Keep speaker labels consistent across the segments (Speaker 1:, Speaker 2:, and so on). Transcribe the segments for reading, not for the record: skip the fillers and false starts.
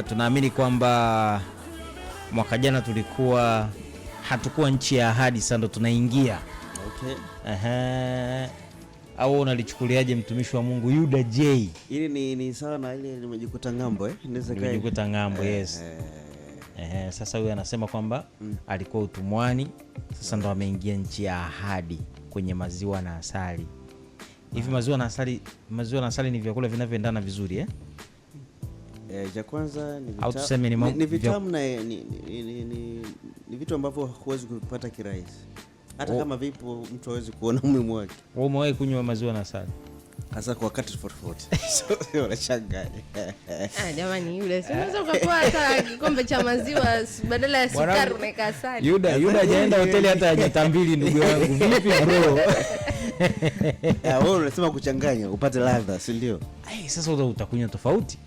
Speaker 1: Tunaamini kwamba mwaka jana hatukuwa nchi ya ahadi, sasa ndo tunaingia.
Speaker 2: Okay.
Speaker 1: Au unalichukuliaje mtumishi wa Mungu Yuda J?
Speaker 2: Ili ni sawa na ile nimejikuta ng'ambo
Speaker 1: Nimejikuta ng'ambo, yes. Sasa huyu anasema kwamba alikuwa utumwani, sasa ndo ameingia nchi ya ahadi kwenye maziwa na asali. Hivi maziwa na asali ni vyakula vinavyoendana vizuri eh?
Speaker 2: Cha kwanza ni
Speaker 1: au tuseme
Speaker 2: ni vitamu na ni vitu ambavyo huwezi kupata kirahisi. Hata kama vipo mtu hawezi kuona umuhimu wake.
Speaker 1: Wewe umewahi kunywa maziwa na asali?
Speaker 2: Hasa kwa wakati tofauti. Sio unachanganya.
Speaker 3: Jamani yule, unaweza ukapoa hata kikombe cha maziwa badala ya sukari unaweka asali.
Speaker 1: Yuda hajaenda hoteli hata hajatambili ndugu yangu. Vipi bro?
Speaker 2: Wewe unasema kuchanganya upate ladha, si ndio?
Speaker 1: Sasa utakunywa tofauti.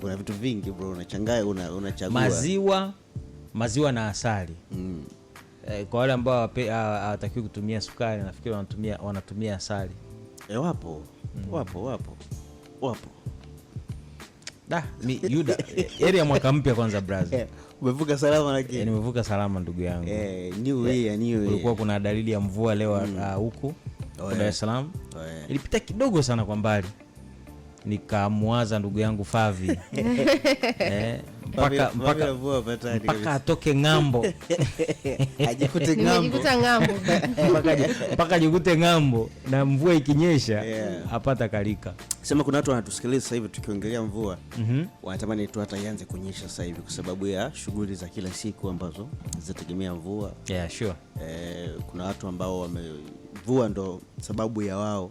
Speaker 2: Kuna vitu vingi bro, unachanganya unachagua.
Speaker 1: Maziwa na asali. Kwa wale ambao hawatakiwi kutumia sukari, nafikiri wanatumia asali.
Speaker 2: Wapo.
Speaker 1: Yuda, area mwaka mpya kwanza brother.
Speaker 2: Umevuka salama lakini.
Speaker 1: Nimevuka salama ndugu yangu.
Speaker 2: New year.
Speaker 1: Kulikuwa kuna dalili ya mvua leo huku Dar es Salaam. Ilipita kidogo sana kwa nikamwaza ndugu yangu Favi. Mpaka atoke ng'ambo.
Speaker 2: Ajikute ng'ambo.
Speaker 1: Mpaka ajikute ng'ambo na mvua ikinyesha hapata kalika.
Speaker 2: Sema kuna watu wanatusikiliza sasa hivi tukiongelea mvua. Wanatamani tu hata ianze kunyesha sasa hivi kwa sababu ya shughuli za kila siku ambazo zinategemea mvua.
Speaker 1: Yeah, sure.
Speaker 2: Kuna watu ambao mvua ndo sababu ya wao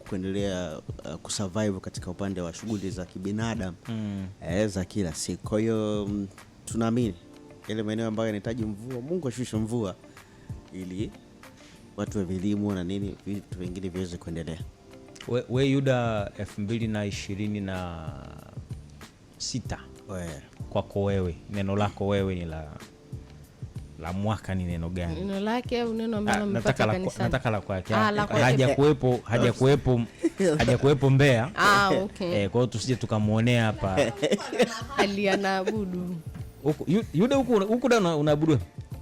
Speaker 2: kuendelea kusurvive katika upande wa shughuli za kibinadamu za kila siku. Kwa hiyo tunaamini ile maeneo ambayo yanahitaji mvua, Mungu ashushe mvua ili watu wa vilimo na nini vitu vingine viweze kuendelea.
Speaker 1: We Yuda 2026 kwako wewe, neno lako wewe ni la mwaka ni neno gani?
Speaker 3: Neno lake au neno ambalo mpaka kanisa?
Speaker 1: Nataka la kwake. Hajakuepo Mbeya.
Speaker 3: Okay.
Speaker 1: Kwa hiyo tusije tukamuonea hapa.
Speaker 3: Alianaabudu.
Speaker 1: Yuda huku da unaabudu?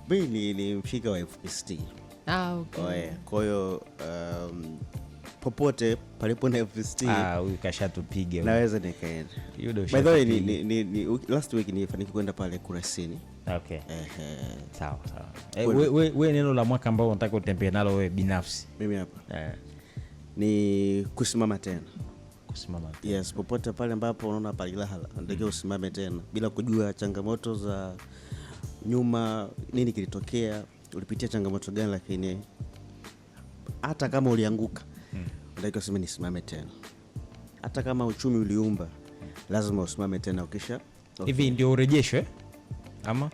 Speaker 2: Mimi ni mshika wa FPCT.
Speaker 3: Okay.
Speaker 2: Kwa hiyo popote palipo na FPCT
Speaker 1: huyu kashatupiga.
Speaker 2: Naweza nikaenda. By the way ni last week nilifanikiwa kwenda pale Kurasini.
Speaker 1: Okay. Sawa. Wewe neno la mwaka ambao unataka utembee nalo wewe binafsi?
Speaker 2: Mimi hapa. Ni kusimama tena.
Speaker 1: Kusimama.
Speaker 2: Yes, popote pale ambapo unaona palilahala, unatakiwa usimame tena bila kujua changamoto za nyuma, nini kilitokea, ulipitia changamoto gani, lakini hata kama ulianguka, unatakiwa useme nisimame tena. Hata kama uchumi uliumba, lazima usimame tena ukisha.
Speaker 1: Hivi ndio urejesho ama?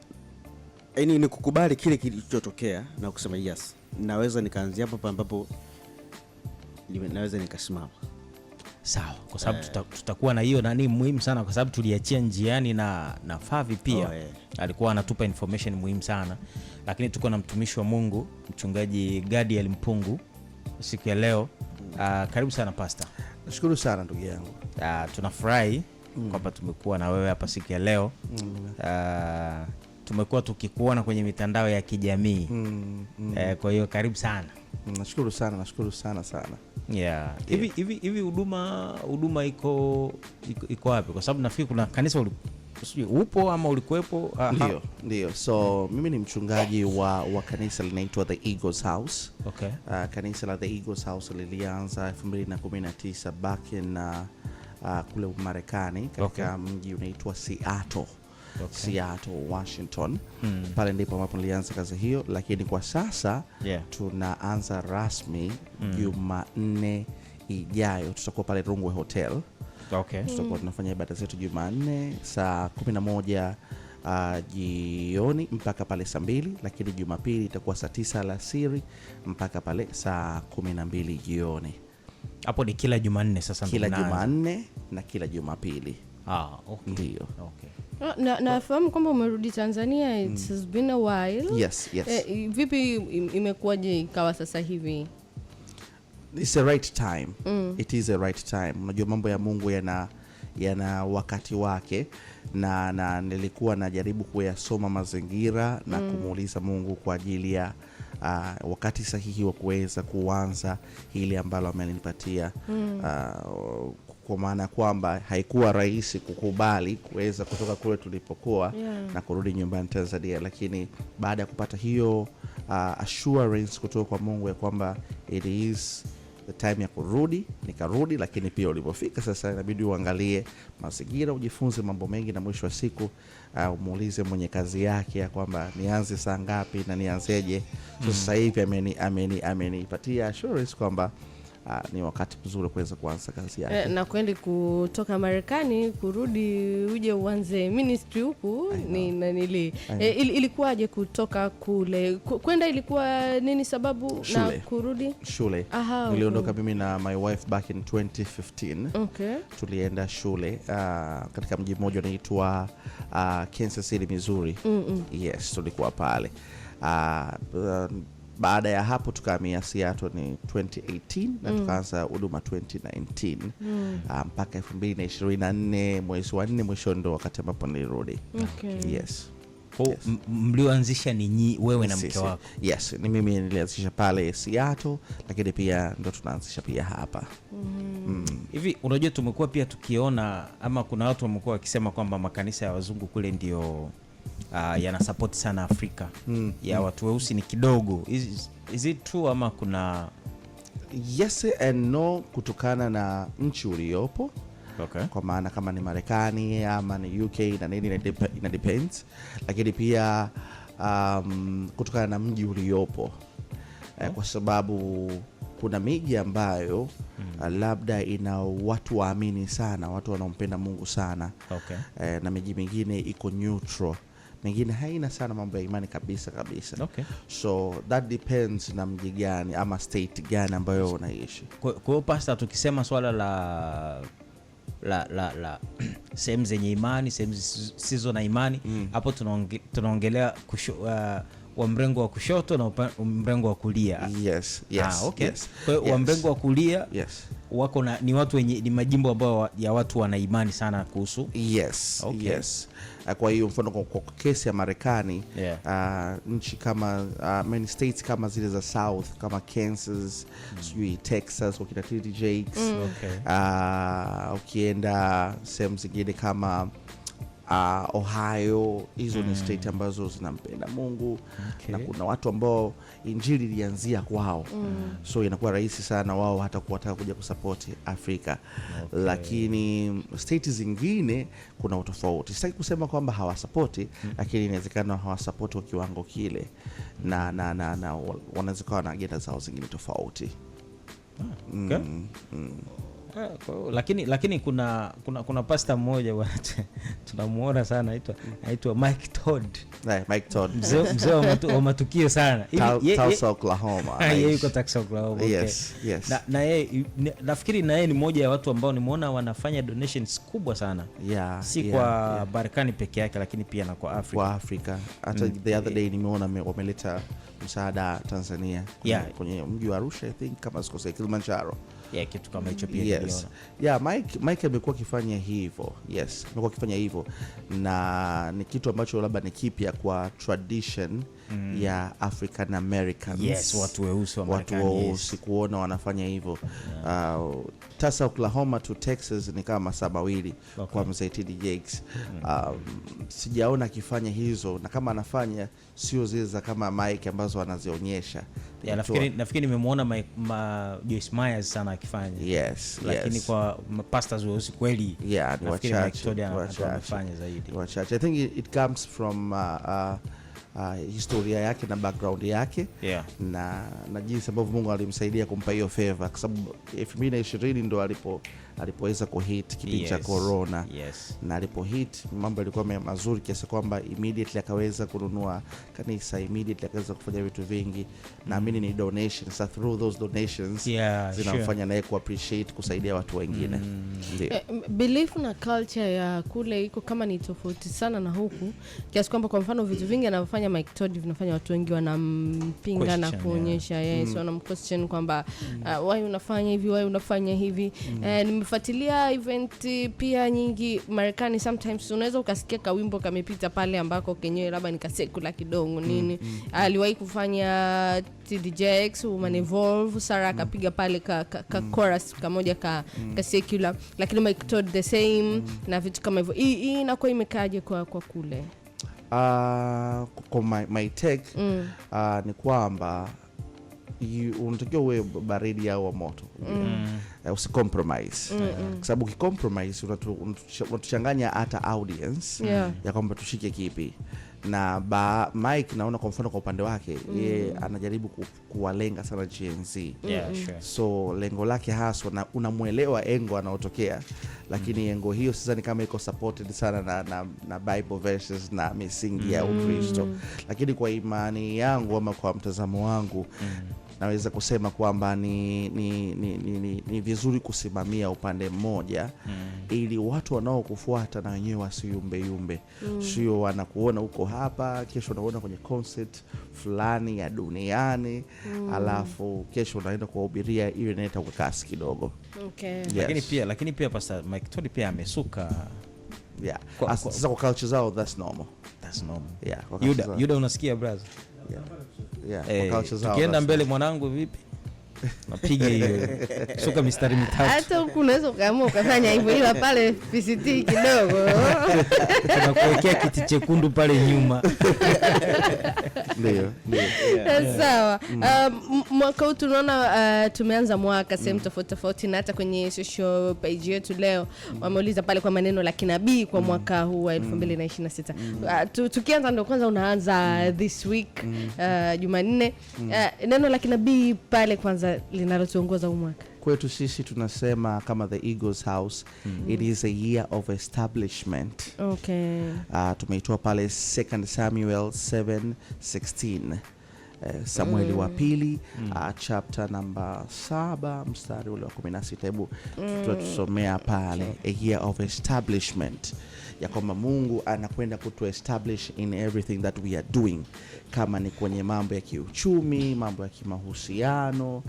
Speaker 2: Ni kukubali kile kilichotokea na kusema yes, naweza nikaanzia hapa ambapo naweza nikasimama.
Speaker 1: Sawa, kwa sababu tutakuwa na hiyo nani muhimu sana, kwa sababu tuliachia njiani na Favi pia. Alikuwa anatupa information muhimu sana, lakini tuko na mtumishi wa Mungu mchungaji Gadiel Mpungu siku ya leo. Karibu sana pastor.
Speaker 4: Nashukuru sana ndugu yangu.
Speaker 1: Tunafurahi kwamba tumekuwa na wewe hapa siku ya leo. Tumekuwa tukikuona kwenye mitandao ya kijamii. Kwa hiyo karibu sana.
Speaker 4: Nashukuru sana.
Speaker 1: Yeah. Hivi huduma iko wapi? Kwa sababu nafikiri kuna kanisa upo ama ulikuwepo?
Speaker 4: Ndio. So mimi ni mchungaji wa kanisa linaitwa The Eagles House.
Speaker 1: Okay.
Speaker 4: Kanisa la The Eagles House lilianza 2019 back in kule Marekani katika mji unaitwa Seattle. Seattle, Washington. Pale ndipo ambapo nilianza kazi hiyo, lakini kwa sasa tunaanza rasmi Jumanne ijayo. Tutakuwa pale Rungwe Hotel.
Speaker 1: Okay.
Speaker 4: Tutakuwa tunafanya ibada zetu Jumanne saa 11 jioni mpaka pale saa 2, lakini Jumapili itakuwa saa 9 alasiri mpaka pale saa 12 jioni.
Speaker 1: Hapo ni kila Jumanne sasa?
Speaker 4: Kila Jumanne na kila Jumapili.
Speaker 1: Okay.
Speaker 4: Ndio.
Speaker 1: Okay.
Speaker 3: Nafahamu kwamba umerudi Tanzania. It has been a while.
Speaker 4: Yes.
Speaker 3: Vipi imekuwaje ikawa sasa hivi?
Speaker 4: It's the right time. It is the right time. Unajua mambo ya Mungu yana wakati wake, na nilikuwa najaribu kuyasoma mazingira na kumuuliza Mungu kwa ajili ya wakati sahihi wa kuweza kuanza hili ambalo amenipatia. Kwa maana kwamba haikuwa rahisi kukubali kuweza kutoka kule tulipokuwa na kurudi nyumbani Tanzania, lakini baada ya kupata hiyo assurance kutoka kwa Mungu ya kwamba it is the time ya kurudi, nikarudi. Lakini pia ulipofika sasa inabidi uangalie mazingira, ujifunze mambo mengi, na mwisho wa siku umuulize mwenye kazi yake ya kwamba nianze saa ngapi na nianzeje. So sasa hivi amenipatia assurance kwamba ni wakati mzuri kuweza kuanza kazi yake.
Speaker 3: Na kwenda kutoka Marekani kurudi uje uanze ministry huku ilikuwaje kutoka kule kwenda, ilikuwa nini sababu
Speaker 4: shule.
Speaker 3: Na kurudi
Speaker 4: Shule. Niliondoka mimi na my wife back in 2015.
Speaker 3: Okay.
Speaker 4: Tulienda shule katika mji mmoja unaitwa Kansas City, Missouri. Yes, tulikuwa pale. Baada ya hapo tukahamia Seattle ni 2018 na tukaanza huduma 2019 mpaka 2024 mwezi wa 4 mwisho ndo wakati ambapo nilirudi.
Speaker 3: Okay.
Speaker 4: Yes.
Speaker 1: Mlioanzisha ni wewe na mke wako?
Speaker 4: Yes, ni mimi nilianzisha pale Seattle, lakini pia ndo tunaanzisha pia hapa.
Speaker 1: Hivi unajua tumekuwa pia tukiona ama kuna watu wamekuwa wakisema kwamba makanisa ya wazungu kule ndio yana support sana Afrika. Ya watu weusi ni kidogo. Is it true ama kuna?
Speaker 4: Yes and no, kutokana na nchi uliopo.
Speaker 1: Okay.
Speaker 4: Kwa maana kama ni Marekani ama ni UK na nini ina depends, lakini pia kutokana na mji uliopo. Kwa sababu kuna miji ambayo labda ina watu waamini sana, watu wanaompenda Mungu sana.
Speaker 1: Okay.
Speaker 4: Na miji mingine iko neutral, mingine haina sana mambo ya imani kabisa.
Speaker 1: Okay.
Speaker 4: So that depends na mji gani ama state gani ambayo unaishi.
Speaker 1: Kwa hiyo pastor, tukisema swala la sehemu zenye imani, sehemu zisizo na imani, hapo tunaongelea wa mrengo wa kushoto na mrengo wa kulia.
Speaker 4: Yes.
Speaker 1: Okay.
Speaker 4: Yes.
Speaker 1: Kwa hiyo wa mrengo wa kulia wako ni watu wenye ni majimbo ambao ya watu wana imani sana kuhusu.
Speaker 4: Yes.
Speaker 1: Okay.
Speaker 4: Yes. Kwa hiyo mfano kwa kesi ya Marekani, nchi kama many states kama zile za South kama Kansas, Texas wakina TD Jakes, ukienda sehemu zingine kama Ohio, hizo ni state ambazo zinampenda Mungu. Na kuna watu ambao injili ilianzia kwao. So inakuwa rahisi sana wao hata kuwataka kuja kusupport Afrika. Lakini state zingine kuna utofauti. Sitaki kusema kwamba hawasupporti, lakini inawezekana hawasupporti kwa kiwango kile na wanaweza kuwa na agenda zao zingine tofauti.
Speaker 1: Lakini kuna pastor mmoja tunamuona sana anaitwa Mike Todd.
Speaker 4: Mike Todd.
Speaker 1: Mzee wa matukio sana.
Speaker 4: Tulsa, Oklahoma.
Speaker 1: Yeye yuko Tulsa, Oklahoma.
Speaker 4: Yes.
Speaker 1: Na yeye nafikiri na yeye ni mmoja ya watu ambao nimeona wanafanya donations kubwa sana. Si kwa Marekani peke yake, lakini pia na kwa Afrika.
Speaker 4: Kwa Afrika. Hata the other day nimeona wameleta msaada Tanzania kwenye mji wa Arusha, I think, kama sikosei, Kilimanjaro.
Speaker 1: Kitu kama hicho pia
Speaker 4: niliona. Mike amekuwa akifanya hivyo. Yes, amekuwa akifanya hivyo, na ni kitu ambacho labda ni kipya kwa tradition ya African Americans.
Speaker 1: Yes, watu weusi wa Marekani.
Speaker 4: Kuona wanafanya hivyo. Tulsa, Oklahoma to Texas ni kama masaa mawili kwa mzee TD Jakes. Sijaona akifanya hizo, na kama anafanya sio zile za kama Mike ambazo anazionyesha.
Speaker 1: Nafikiri nimemwona Joyce Myers sana akifanya. Lakini kwa pastors weusi kweli nafikiri Mike Todd anafanya zaidi.
Speaker 4: I think it comes from historia yake na background yake, na jinsi ambavyo Mungu alimsaidia kumpa hiyo favor, kwa sababu 2020 ndo alipoweza kuhit kipindi cha corona. Na alipohit mambo yalikuwa mazuri kiasi kwamba immediately akaweza kununua kanisa, immediately akaweza kufanya vitu vingi. Naamini ni donations, so through those donations zinamfanya naye ku appreciate kusaidia watu wengine.
Speaker 3: Belief na culture ya kule iko kama ni tofauti sana na huku, kiasi kwamba kwa mfano vitu vingi anavyofanya Mike Todd vinafanya watu wengi wanampinga na kuonyesha wanamquestion kwamba why unafanya hivi, why unafanya hivi. nimefuatilia event pia nyingi Marekani. Sometimes unaweza ukasikia kawimbo kamepita pale ambako kenyewe labda nikasekula kidogo nini. Aliwahi kufanya TDJX Woman Evolve, Sarah akapiga pale ka chorus kamoja ka secular, lakini Mike Todd the same na vitu kama hivyo. Hii inakuwa imekaje kwa kule?
Speaker 4: Kwa my take ni kwamba unatakiwa uwe baridi au moto. Usicompromise. Kwa sababu ukicompromise unatuchanganya hata audience ya kwamba tushike kipi. Na Mike naona kwa mfano kwa upande wake yeye anajaribu kuwalenga sana Gen Z.
Speaker 1: Sure.
Speaker 4: So lengo lake haswa na unamuelewa engo anaotokea, lakini engo hiyo sasa ni kama iko supported sana na Bible verses na misingi ya Ukristo. Lakini kwa imani yangu ama kwa mtazamo wangu naweza kusema kwamba ni vizuri kusimamia upande mmoja ili watu wanaokufuata na wenyewe wasiyumbe. Sio wanakuona huko hapa, kesho wanaona kwenye concert fulani ya duniani, alafu kesho unaenda kuhubiria hiyo inaita kwa kasi kidogo.
Speaker 3: Okay.
Speaker 1: Yes. Lakini pia Pastor Mike Todd pia amesuka.
Speaker 4: Sasa kwa culture zao that's normal.
Speaker 1: Yuda unasikia brother? Tukienda mbele mwanangu vipi? Napiga hiyo. Suka mistari mitatu.
Speaker 3: Hata huku unaweza ukaamua ukafanya hivyo, ila pale PCT kidogo.
Speaker 1: Tunakuwekea kiti chekundu pale nyuma.
Speaker 4: Ndio.
Speaker 3: Sawa. Mwaka huu tunaona tumeanza mwaka sehemu tofauti na hata kwenye social page yetu leo wameuliza pale kwa maneno la kinabii kwa mwaka huu wa 2026. Tukianza ndio kwanza unaanza this week Jumanne. Neno la kinabii pale kwanza linalotuongoza huu mwaka.
Speaker 4: Kwetu sisi tunasema kama the Eagles House, it is a year of establishment.
Speaker 3: Okay.
Speaker 4: Tumeitoa pale 2 Samuel 7:16. Samueli wa pili chapter number 7 mstari ule wa 16. Hebu tutusomea pale, a year of establishment, ya kwamba Mungu anakwenda kutu establish in everything that we are doing, kama ni kwenye mambo ya kiuchumi, mambo ya kimahusiano,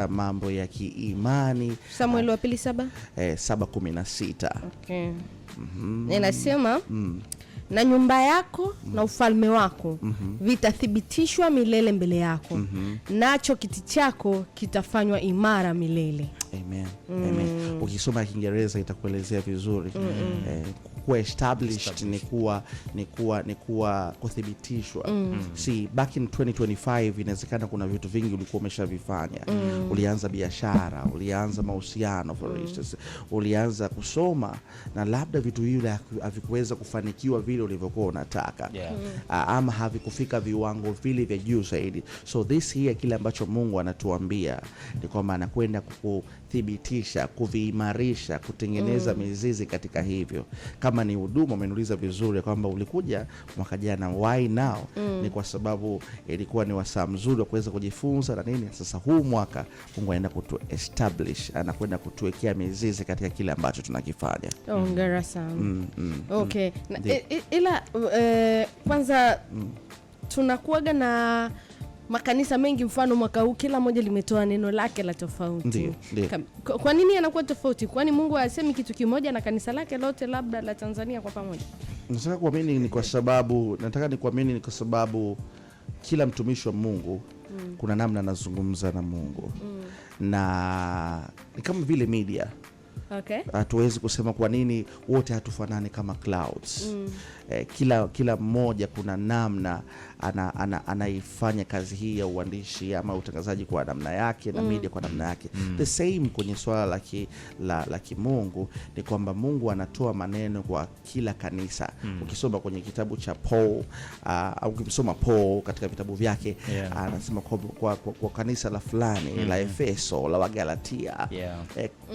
Speaker 4: mambo ya kiimani.
Speaker 3: Samueli wa pili
Speaker 4: 7:16.
Speaker 3: Okay. Ninasema na nyumba yako na ufalme wako vitathibitishwa milele mbele yako, nacho kiti chako kitafanywa imara milele.
Speaker 4: Amen. Amen. Ukisoma Kiingereza itakuelezea vizuri. Kuwa established ni kuwa kuthibitishwa. See, back in 2025 inawezekana kuna vitu vingi ulikuwa umeshavifanya. Ulianza biashara, ulianza mahusiano for instance, ulianza kusoma na labda vitu hivyo havikuweza kufanikiwa vile ulivyokuwa unataka. Ama havikufika viwango vile vya juu zaidi. So this year kile ambacho Mungu anatuambia ni kwamba anakwenda kuthibitisha, kuviimarisha, kutengeneza mizizi katika hivyo. Kama ni huduma, umeniuliza vizuri kwamba ulikuja mwaka jana, why now? Ni kwa sababu ilikuwa ni wasaa mzuri wa kuweza kujifunza na nini. Sasa huu mwaka Mungu anaenda kutu establish, anakwenda kutuwekea mizizi katika kile ambacho tunakifanya.
Speaker 3: Hongera sana. Okay. Ila kwanza tunakuaga na makanisa mengi, mfano mwaka huu kila moja limetoa neno lake la tofauti.
Speaker 4: Ndiyo.
Speaker 3: Kwa nini anakuwa tofauti? Kwani Mungu hasemi kitu kimoja na kanisa lake lote labda la Tanzania kwa pamoja?
Speaker 4: Nataka kuamini ni kwa sababu kila mtumishi wa Mungu kuna namna anazungumza na Mungu. Na ni kama vile media.
Speaker 3: Okay.
Speaker 4: Hatuwezi kusema kwa nini wote hatufanani kama clouds. Kila mmoja kuna namna anaifanya kazi hii ya uandishi ama utangazaji kwa namna yake na media kwa namna yake. The same kwenye swala la kimungu ni kwamba Mungu anatoa maneno kwa kila kanisa. Ukisoma kwenye kitabu cha Paul au ukisoma Paul katika vitabu vyake, anasema kwa kanisa la fulani, la Efeso, la Wagalatia,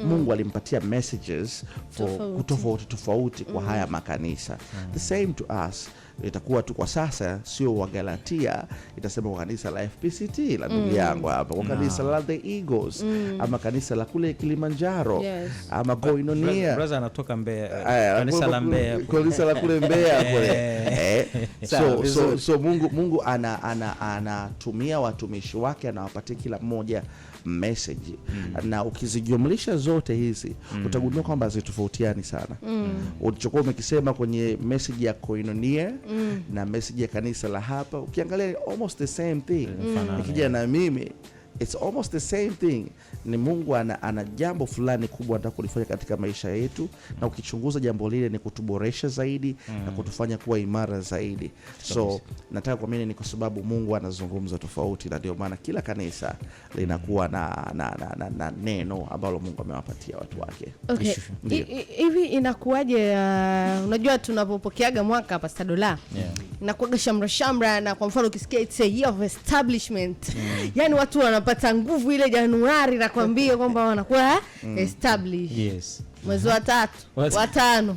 Speaker 4: Mungu alimpatia messages for tofauti kwa haya makanisa. The same to us. itakuwa tu kwa sasa sio wa Galatia, itasema kwa kanisa la FPCT la ndugu yangu hapa, kwa kanisa la The Eagles ama kanisa la kule Kilimanjaro, ama Koinonia.
Speaker 1: Brother anatoka Mbeya, kanisa la Mbeya,
Speaker 4: kanisa la kule Mbeya kule. So Mungu anatumia watumishi wake, anawapatia kila mmoja message, na ukizijumlisha zote hizi utagundua kwamba zitofautiani sana. Ulichokuwa umekisema kwenye message ya Koinonia na message ya kanisa la hapa, ukiangalia almost the same thing. Nikija na mimi, it's almost the same thing. Ni Mungu ana jambo fulani kubwa anataka kulifanya katika maisha yetu, na ukichunguza jambo lile ni kutuboresha zaidi na kutufanya kuwa imara zaidi. So nataka kuamini ni kwa sababu Mungu anazungumza tofauti, na ndio maana kila kanisa linakuwa na neno ambalo Mungu amewapatia watu wake.
Speaker 3: Okay. Hivi inakuwaje, unajua tunapopokeaga mwaka Pastor Dola, inakuwaga shamra na kwa mfano ukisikia it's a year of establishment, yani watu wanapata nguvu ile Januari na kuambia kwamba wanakuwa established.
Speaker 1: Yes.
Speaker 3: Mwezi wa 3, wa 5,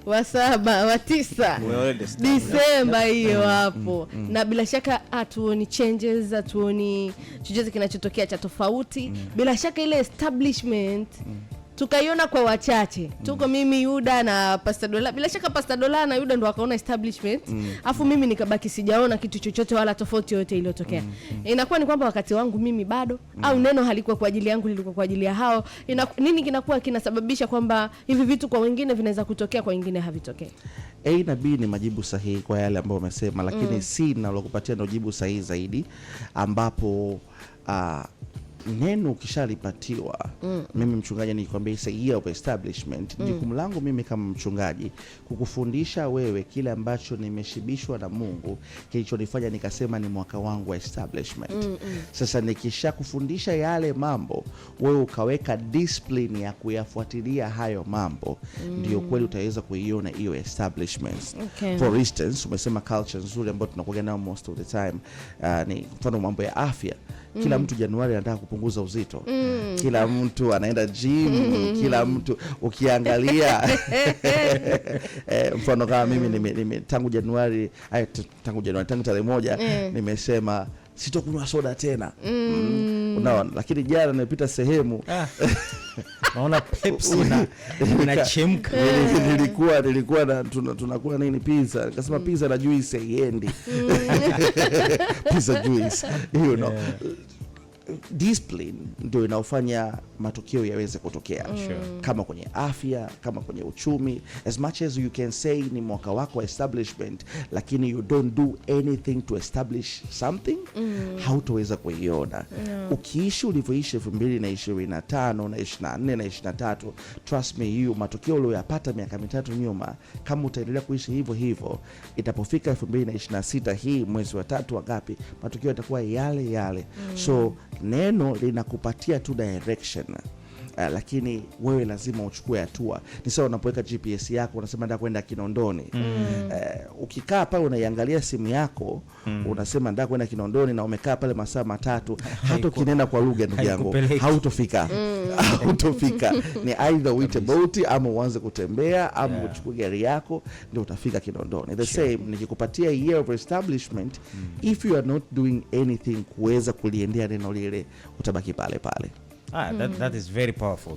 Speaker 3: wa 7, wa 9, Disemba hiyo hapo. Na bila shaka hatuoni changes, hatuoni chochote kinachotokea cha tofauti. Bila shaka ile establishment tukaiona kwa wachache. Tuko mimi, Yuda na Pastor Dola. Bila shaka Pastor Dola na Yuda ndo wakaona establishment. Afu mimi nikabaki sijaona kitu chochote wala tofauti yote iliyotokea. Inakuwa ni kwamba wakati wangu mimi bado au neno halikuwa kwa ajili yangu, lilikuwa kwa ajili ya hao. Nini kinakuwa kinasababisha kwamba hivi vitu kwa wengine vinaweza kutokea, kwa wengine havitokei?
Speaker 4: A na B ni majibu sahihi kwa yale ambayo umesema, lakini C nalokupatia ndio jibu sahihi zaidi, ambapo neno ukishalipatiwa, mimi mchungaji nikwambia it's a year of establishment. Jukumu langu mimi kama mchungaji kukufundisha wewe kile ambacho nimeshibishwa na Mungu, kilichonifanya nikasema ni mwaka wangu wa establishment. Sasa nikishakufundisha yale mambo, wewe ukaweka discipline ya kuyafuatilia hayo mambo, ndio kweli utaweza kuiona hiyo establishment. For instance, umesema culture nzuri ambayo tunakuwa nayo most of the time, ni mfano mambo ya afya. Kila mtu Januari anataka kupunguza uzito. Kila mtu anaenda gym, kila mtu ukiangalia mfano kama mimi tangu Januari tangu tarehe 1 nimesema sitokunywa soda tena. Unaona, lakini jana nimepita sehemu
Speaker 1: naona Pepsi inachemka.
Speaker 4: Nilikuwa tunakula nini, pizza. Nikasema pizza na juice haiendi. Pizza juice, you know. Discipline ndio inaofanya matokeo yaweze kutokea. Kama kwenye afya, kama kwenye uchumi. As much as you can say ni mwaka wako wa establishment, lakini you don't do anything to establish something, hautoweza kuiona. Ukiishi ulivyoishi 2025 na 24 na 23, trust me, hiyo matokeo uliyopata miaka 3 nyuma, kama utaendelea kuishi hivyo hivyo, itapofika 2026 hii mwezi wa 3 wangapi, matokeo yatakuwa yale yale. So neno linakupatia tu direction, lakini wewe lazima uchukue hatua. Ni sawa unapoweka GPS yako, unasema nataka kwenda Kinondoni. Ukikaa pale unaiangalia simu yako, unasema nataka kwenda Kinondoni, na umekaa pale masaa 3, hata ukinena kwa lugha ndugu yangu hautofika. Hautofika. Ni either uite boat ama uanze kutembea ama uchukue gari yako ndio utafika Kinondoni. The same nikikupatia a year of establishment, if you are not doing anything kuweza kuliendea neno lile, utabaki pale pale.
Speaker 1: That is very powerful.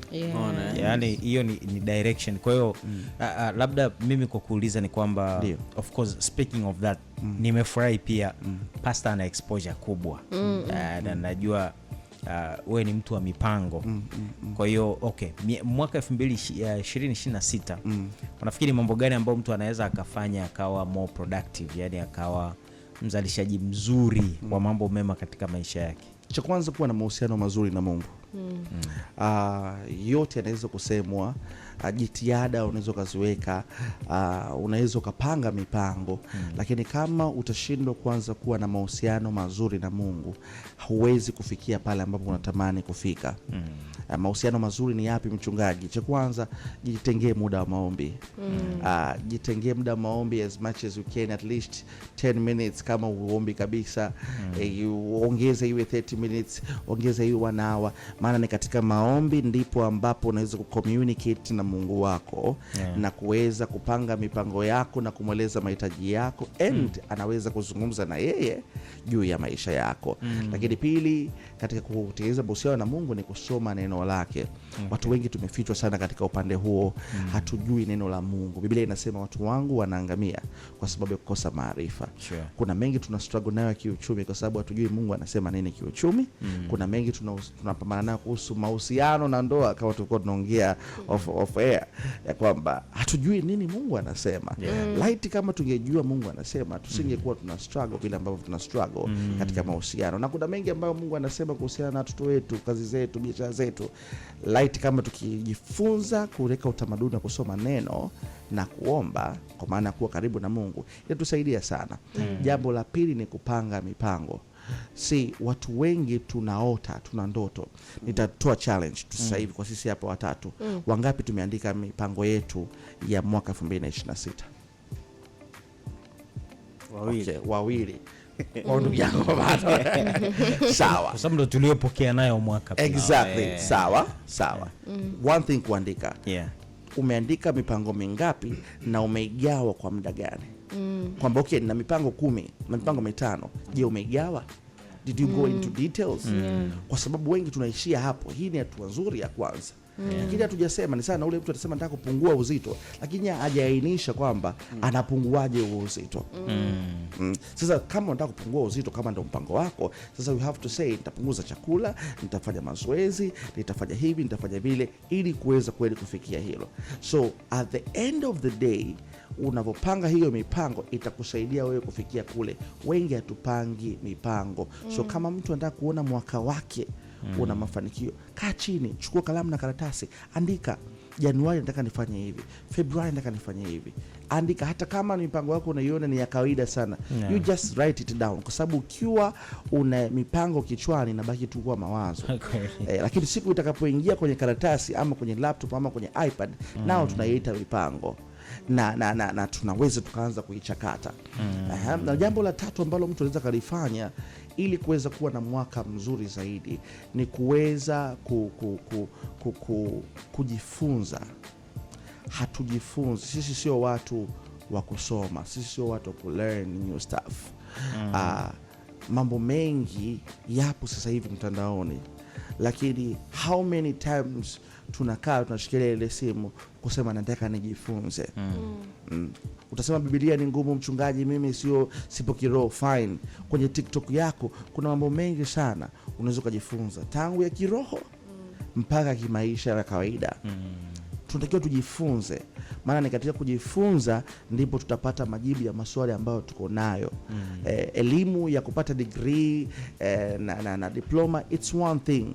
Speaker 1: Yani hiyo ni direction. Kwa hiyo labda mimi kwa kuuliza ni kwamba of course speaking of that, nimefurahi pia pastor ana exposure kubwa, na najua wewe ni mtu wa mipango. Kwa hiyo okay, mwaka 2026 unafikiri mambo gani ambayo mtu anaweza akafanya akawa more productive, yani akawa mzalishaji mzuri wa mambo mema katika maisha yake?
Speaker 4: Cha kwanza, kuwa na mahusiano mazuri na Mungu. Yote yanaweza kusemwa, jitihada unaweza kuziweka, unaweza kupanga mipango, lakini kama utashindwa kwanza kuwa na mahusiano mazuri na Mungu, huwezi kufikia pale ambapo unatamani kufika. Mahusiano mazuri ni yapi mchungaji? Cha kwanza, jitengee muda wa maombi. Jitengee muda wa maombi as much as you can, at least 10 minutes. Kama uombi kabisa, ongeza iwe 30 minutes, ongeza iwe 1 hour. Maana ni katika maombi ndipo ambapo unaweza kucommunicate na Mungu wako na kuweza kupanga mipango yako na kumweleza mahitaji yako and anaweza kuzungumza na yeye juu ya maisha yako. Lakini pili, katika kutengeneza mahusiano na Mungu ni kusoma neno lake. Watu wengi tumefichwa sana katika upande huo, hatujui neno la Mungu. Biblia inasema watu wangu wanaangamia kwa sababu ya kukosa maarifa. Kuna mengi tuna struggle nayo kiuchumi kwa sababu hatujui Mungu anasema nini kiuchumi. Kuna mengi tunapambana nayo kuhusu mahusiano na ndoa, kama tulikuwa tunaongea off air, ya kwamba hatujui nini Mungu anasema. Light kama tungejua Mungu anasema, tusingekuwa tuna struggle vile ambavyo tuna struggle katika mahusiano. Na kuna mengi ambayo Mungu anasema kuhusiana na watoto wetu, kazi zetu, biashara zetu. Light kama tukijifunza kuweka utamaduni wa kusoma neno na kuomba, kwa maana kuwa karibu na Mungu, inatusaidia sana. Jambo la pili ni kupanga mipango. Watu wengi tunaota, tuna ndoto. Nitatoa challenge sasa hivi kwa sisi hapa watatu. Wangapi tumeandika mipango yetu ya mwaka 2026? Wawili. Ndugu yangu bado. Sawa.
Speaker 1: Kwa sababu ndo tuliyopokea nayo mwaka.
Speaker 4: Exactly. Sawa. One thing kuandika. Umeandika mipango mingapi na umeigawa kwa muda gani? Kwamba okay, na mipango 10 na mipango 5. Je, umeigawa? Did you go into details? Kwa sababu wengi tunaishia hapo. Hii ni hatua nzuri ya kwanza. Lakini hatujasema ni sana ule mtu atasema nataka kupungua uzito, lakini hajaainisha kwamba anapunguaje huo uzito. Sasa kama unataka kupungua uzito, kama ndio mpango wako, sasa you have to say nitapunguza chakula, nitafanya mazoezi, nitafanya hivi, nitafanya vile, ili kuweza kweli kufikia hilo. So at the end of the day, unapopanga hiyo mipango itakusaidia wewe kufikia kule. Wengi hatupangi mipango. So kama mtu anataka kuona mwaka wake una mafanikio, kaa chini, chukua kalamu na karatasi, andika, Januari nataka nifanye hivi, Februari nataka nifanye hivi. Andika, hata kama mipango yako unaiona ni ya kawaida sana, you just write it down, kwa sababu ukiwa una mipango kichwani inabaki tu kwa mawazo. Lakini siku itakapoingia kwenye karatasi ama kwenye laptop ama kwenye iPad, nao tunaiita mipango na tunaweza tukaanza kuichakata. Na jambo la tatu ambalo mtu anaweza kalifanya ili kuweza kuwa na mwaka mzuri zaidi ni kuweza kujifunza. Hatujifunzi. Sisi sio watu wa kusoma, sisi sio watu wa kulearn new stuff. Mambo mengi yapo sasa hivi mtandaoni, lakini how many times tunakaa tunashikilia ile simu kusema nataka nijifunze. Utasema Biblia ni ngumu mchungaji, mimi sipo kiroho. Fine. Kwenye TikTok yako kuna mambo mengi sana unaweza kujifunza, tangu ya kiroho mpaka kimaisha ya kawaida. Tunatakiwa tujifunze, maana ni katika kujifunza ndipo tutapata majibu ya maswali ambayo tuko nayo. Elimu ya kupata degree na diploma, it's one thing,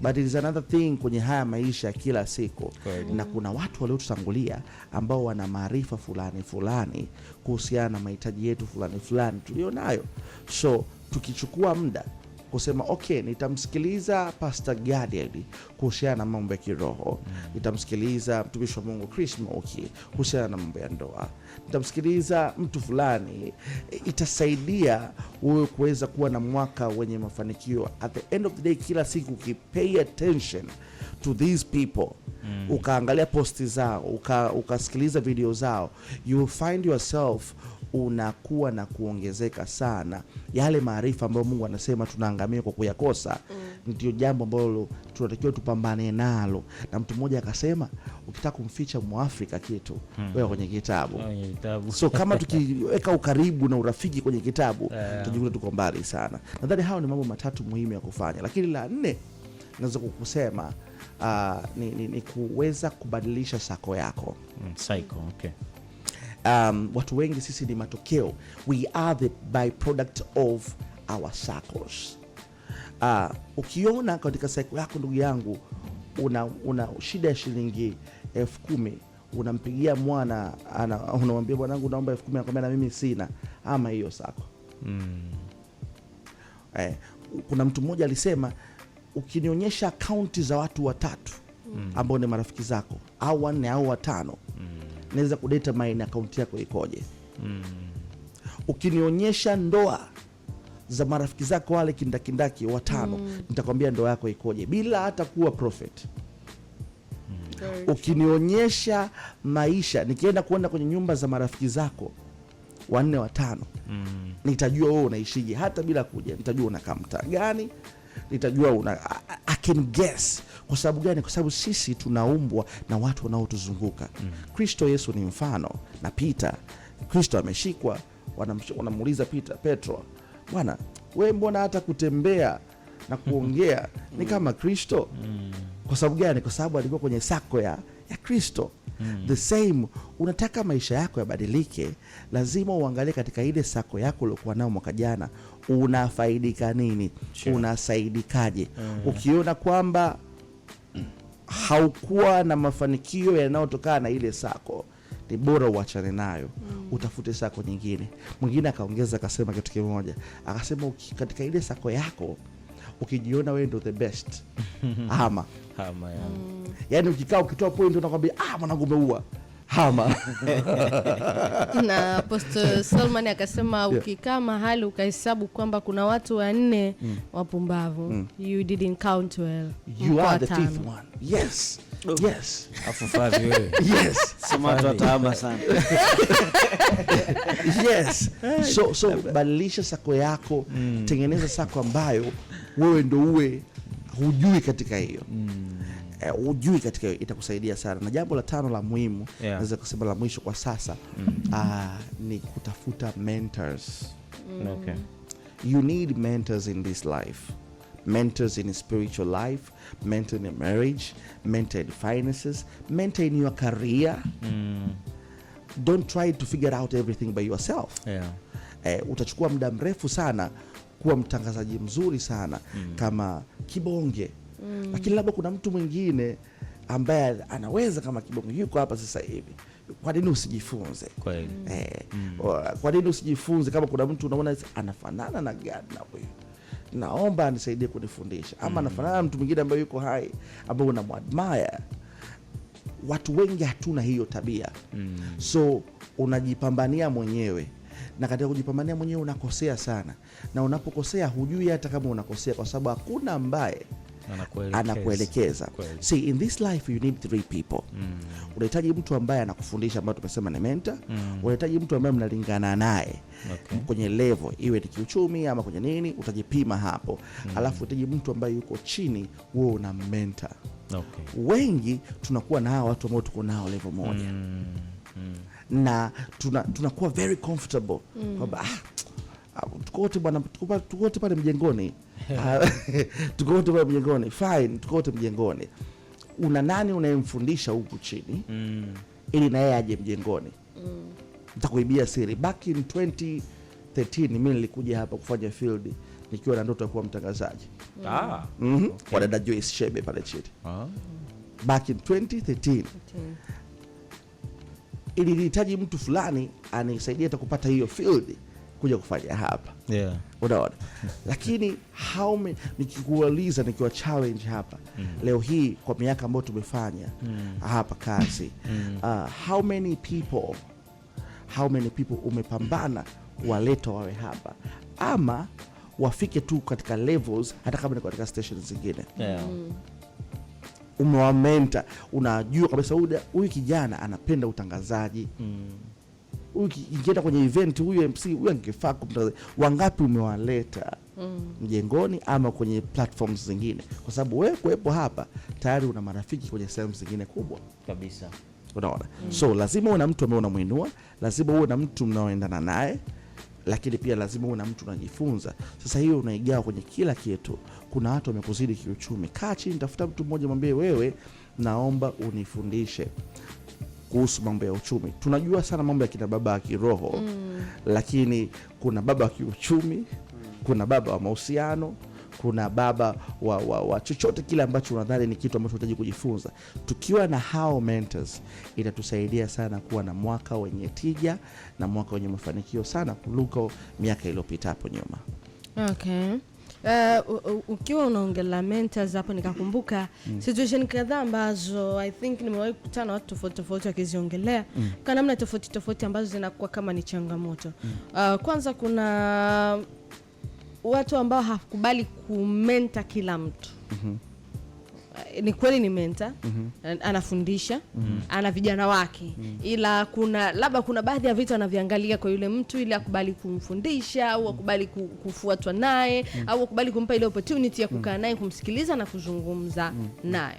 Speaker 4: but it is another thing kwenye haya maisha ya kila siku. Na kuna watu waliotutangulia ambao wana maarifa fulani kuhusiana na mahitaji yetu fulani tulionayo. So tukichukua muda kusema okay, nitamsikiliza Pastor Gadiel kuhusiana na mambo ya kiroho, nitamsikiliza mtumishi wa Mungu Chris Moki kuhusiana na mambo ya ndoa, nitamsikiliza mtu fulani, itasaidia wewe kuweza kuwa na mwaka wenye mafanikio. At the end of the day, kila siku ukipay attention to these people, ukaangalia posti zao, ukasikiliza video zao, you will find yourself unakuwa na kuongezeka sana. Yale maarifa ambayo Mungu anasema tunaangamia kwa kuyakosa, ndio jambo ambalo tunatakiwa tupambane nalo. Na mtu mmoja akasema, ukitaka kumficha Mwafrika kitu, wewe kwenye kitabu. So kama tukiweka ukaribu na urafiki kwenye kitabu, tujikuta tuko mbali sana. Nadhani hao ni mambo matatu muhimu ya kufanya. Lakini la nne naweza kukusema ni kuweza kubadilisha sako yako.
Speaker 1: Okay.
Speaker 4: Watu wengi sisi ni matokeo. We are the byproduct of our circles. Ukiona katika cycle yako, ndugu yangu, una shida ya shilingi 10,000, unampigia mwana, unamwambia bwanangu naomba 10,000, anakuambia na mimi sina, ama hiyo sako. Kuna mtu mmoja alisema, ukinionyesha akaunti za watu watatu ambao ni marafiki zako, au 4 au 5, naweza kudetermine account yako ikoje. Ukinionyesha ndoa za marafiki zako wale kindakindaki 5, nitakwambia ndoa yako ikoje, bila hata kuwa prophet. Ukinionyesha maisha, nikienda kuenda kwenye nyumba za marafiki zako 4 5, nitajua wewe unaishije. Hata bila kuja nitajua unakaa mtaa gani, nitajua I can guess. Kwa sababu gani? Kwa sababu sisi tunaumbwa na watu wanaotuzunguka. Kristo Yesu ni mfano na Peter. Kristo ameshikwa, wanamuuliza Petro, bwana wewe mbona hata kutembea na kuongea ni kama Kristo? Kwa sababu gani? Kwa sababu alikuwa kwenye sako ya Kristo. The same, unataka maisha yako yabadilike, lazima uangalie katika ile sako yako uliokuwa nao mwaka jana, unafaidika nini? Sure. Unasaidikaje? Ukiona kwamba haukuwa na mafanikio yanayotokana na ile sako, ni bora uachane nayo, utafute sako nyingine. Mwingine akaongeza akasema kitu kimoja, akasema katika ile sako yako ukijiona wewe ndio the best hama yani ukikaa ukitoa point unakwambia mwanangu umeua hama.
Speaker 3: Na Apostle Solomon akasema ukikaa mahali ukahesabu kwamba kuna watu 4 wapumbavu, you didn't count well,
Speaker 2: you are the fifth one. Yes. Yes.
Speaker 1: Afufazi wewe.
Speaker 2: Yes. Sema tutahama sana. Yes. So badilisha sako yako, tengeneza sako ambayo wewe ndio uwe hujui katika hiyo. Hujui katika hiyo, itakusaidia sana. Na jambo la 5 la muhimu, naweza kusema la mwisho kwa sasa, ni kutafuta mentors.
Speaker 1: Okay.
Speaker 2: You need mentors in this life. Mentors in spiritual life, mentor in marriage, mentor in finances, mentor in your career. Don't try to figure out everything by yourself. Utachukua muda mrefu sana kuwa mtangazaji mzuri sana kama Kibonge. Lakini labda kuna mtu mwingine ambaye anaweza kama Kibonge, yuko hapa sasa hivi. Kwa nini usijifunze?
Speaker 1: Kweli.
Speaker 2: Kwa nini usijifunze? Kama kuna mtu unaona anafanana na gani na wewe, naomba anisaidie kunifundisha. Ama anafanana na mtu mwingine ambaye yuko hai, ambaye unamwadmire. Watu wengi hatuna hiyo tabia. So unajipambania mwenyewe, na katika kujipambania mwenyewe unakosea sana, na unapokosea hujui hata kama unakosea, kwa sababu hakuna ambaye anakuelekeza. See, in this life you need 3 people. Unahitaji mtu ambaye anakufundisha, ambaye tumesema ni mentor. Unahitaji mtu ambaye mnalingana naye kwenye level, iwe ni kiuchumi ama kwenye nini, utajipima hapo. Alafu unahitaji mtu ambaye yuko chini, wewe una mentor. Wengi tunakuwa na hao watu ambao tuko nao level moja. Na tunakuwa very comfortable kwamba tuko wote bwana, tuko wote pale mjengoni. Tuko wote pale mjengoni, fine, tuko wote mjengoni. Una nani unayemfundisha huku chini ili na yeye aje mjengoni? Nitakuibia siri. Back in 2013 mimi nilikuja hapa kufanya field nikiwa na ndoto ya kuwa mtangazaji. Kwa dada Joyce Shebe pale chini. Back in 2013. Ili nihitaji mtu fulani anisaidia hata kupata hiyo field kuja kufanya hapa. Unaona? Lakini nikikuuliza, nikiwa challenge hapa leo hii kwa miaka ambayo tumefanya hapa kazi, how many people umepambana waleta wawe hapa, ama wafike tu katika levels hata kama ni katika stations zingine? Umewamenta, unajua kabisa huyu kijana anapenda utangazaji. Huyu kienda kwenye event, huyu MC, huyu angefaa kumtangaza. Wangapi umewaleta mjengoni ama kwenye platforms zingine? Kwa sababu wewe kuwepo hapa tayari una marafiki kwenye sehemu zingine kubwa
Speaker 1: kabisa.
Speaker 2: Unaona? So lazima uwe na mtu ambaye unamuinua, lazima uwe na mtu mnaoendana naye, lakini pia lazima uwe na mtu unajifunza. Sasa hiyo unaigawa kwenye kila kitu. Kuna watu wamekuzidi kiuchumi, kaa chini, tafuta mtu mmoja, mwambie wewe, naomba unifundishe kuhusu mambo ya uchumi. Tunajua sana mambo ya kina baba wa kiroho, lakini kuna baba wa kiuchumi, kuna baba wa mahusiano, kuna baba wa chochote kile ambacho unadhani ni kitu ambacho unahitaji kujifunza. Tukiwa na hao mentors, itatusaidia sana kuwa na mwaka wenye tija na mwaka wenye mafanikio sana kuliko miaka iliyopita hapo nyuma.
Speaker 3: Okay. Ukiwa unaongelea mentors hapo nikakumbuka situation kadhaa ambazo I think nimewahi kukutana na watu tofauti wakiziongelea kwa namna tofauti ambazo zinakuwa kama ni changamoto. Kwanza kuna watu ambao hakubali kumenta kila mtu. ni kweli ni mentor, anafundisha, ana vijana wake, ila kuna baadhi ya vitu anaviangalia kwa yule mtu ili akubali kumfundisha au akubali kufuatwa naye au akubali kumpa ile opportunity ya kukaa naye, kumsikiliza na kuzungumza naye.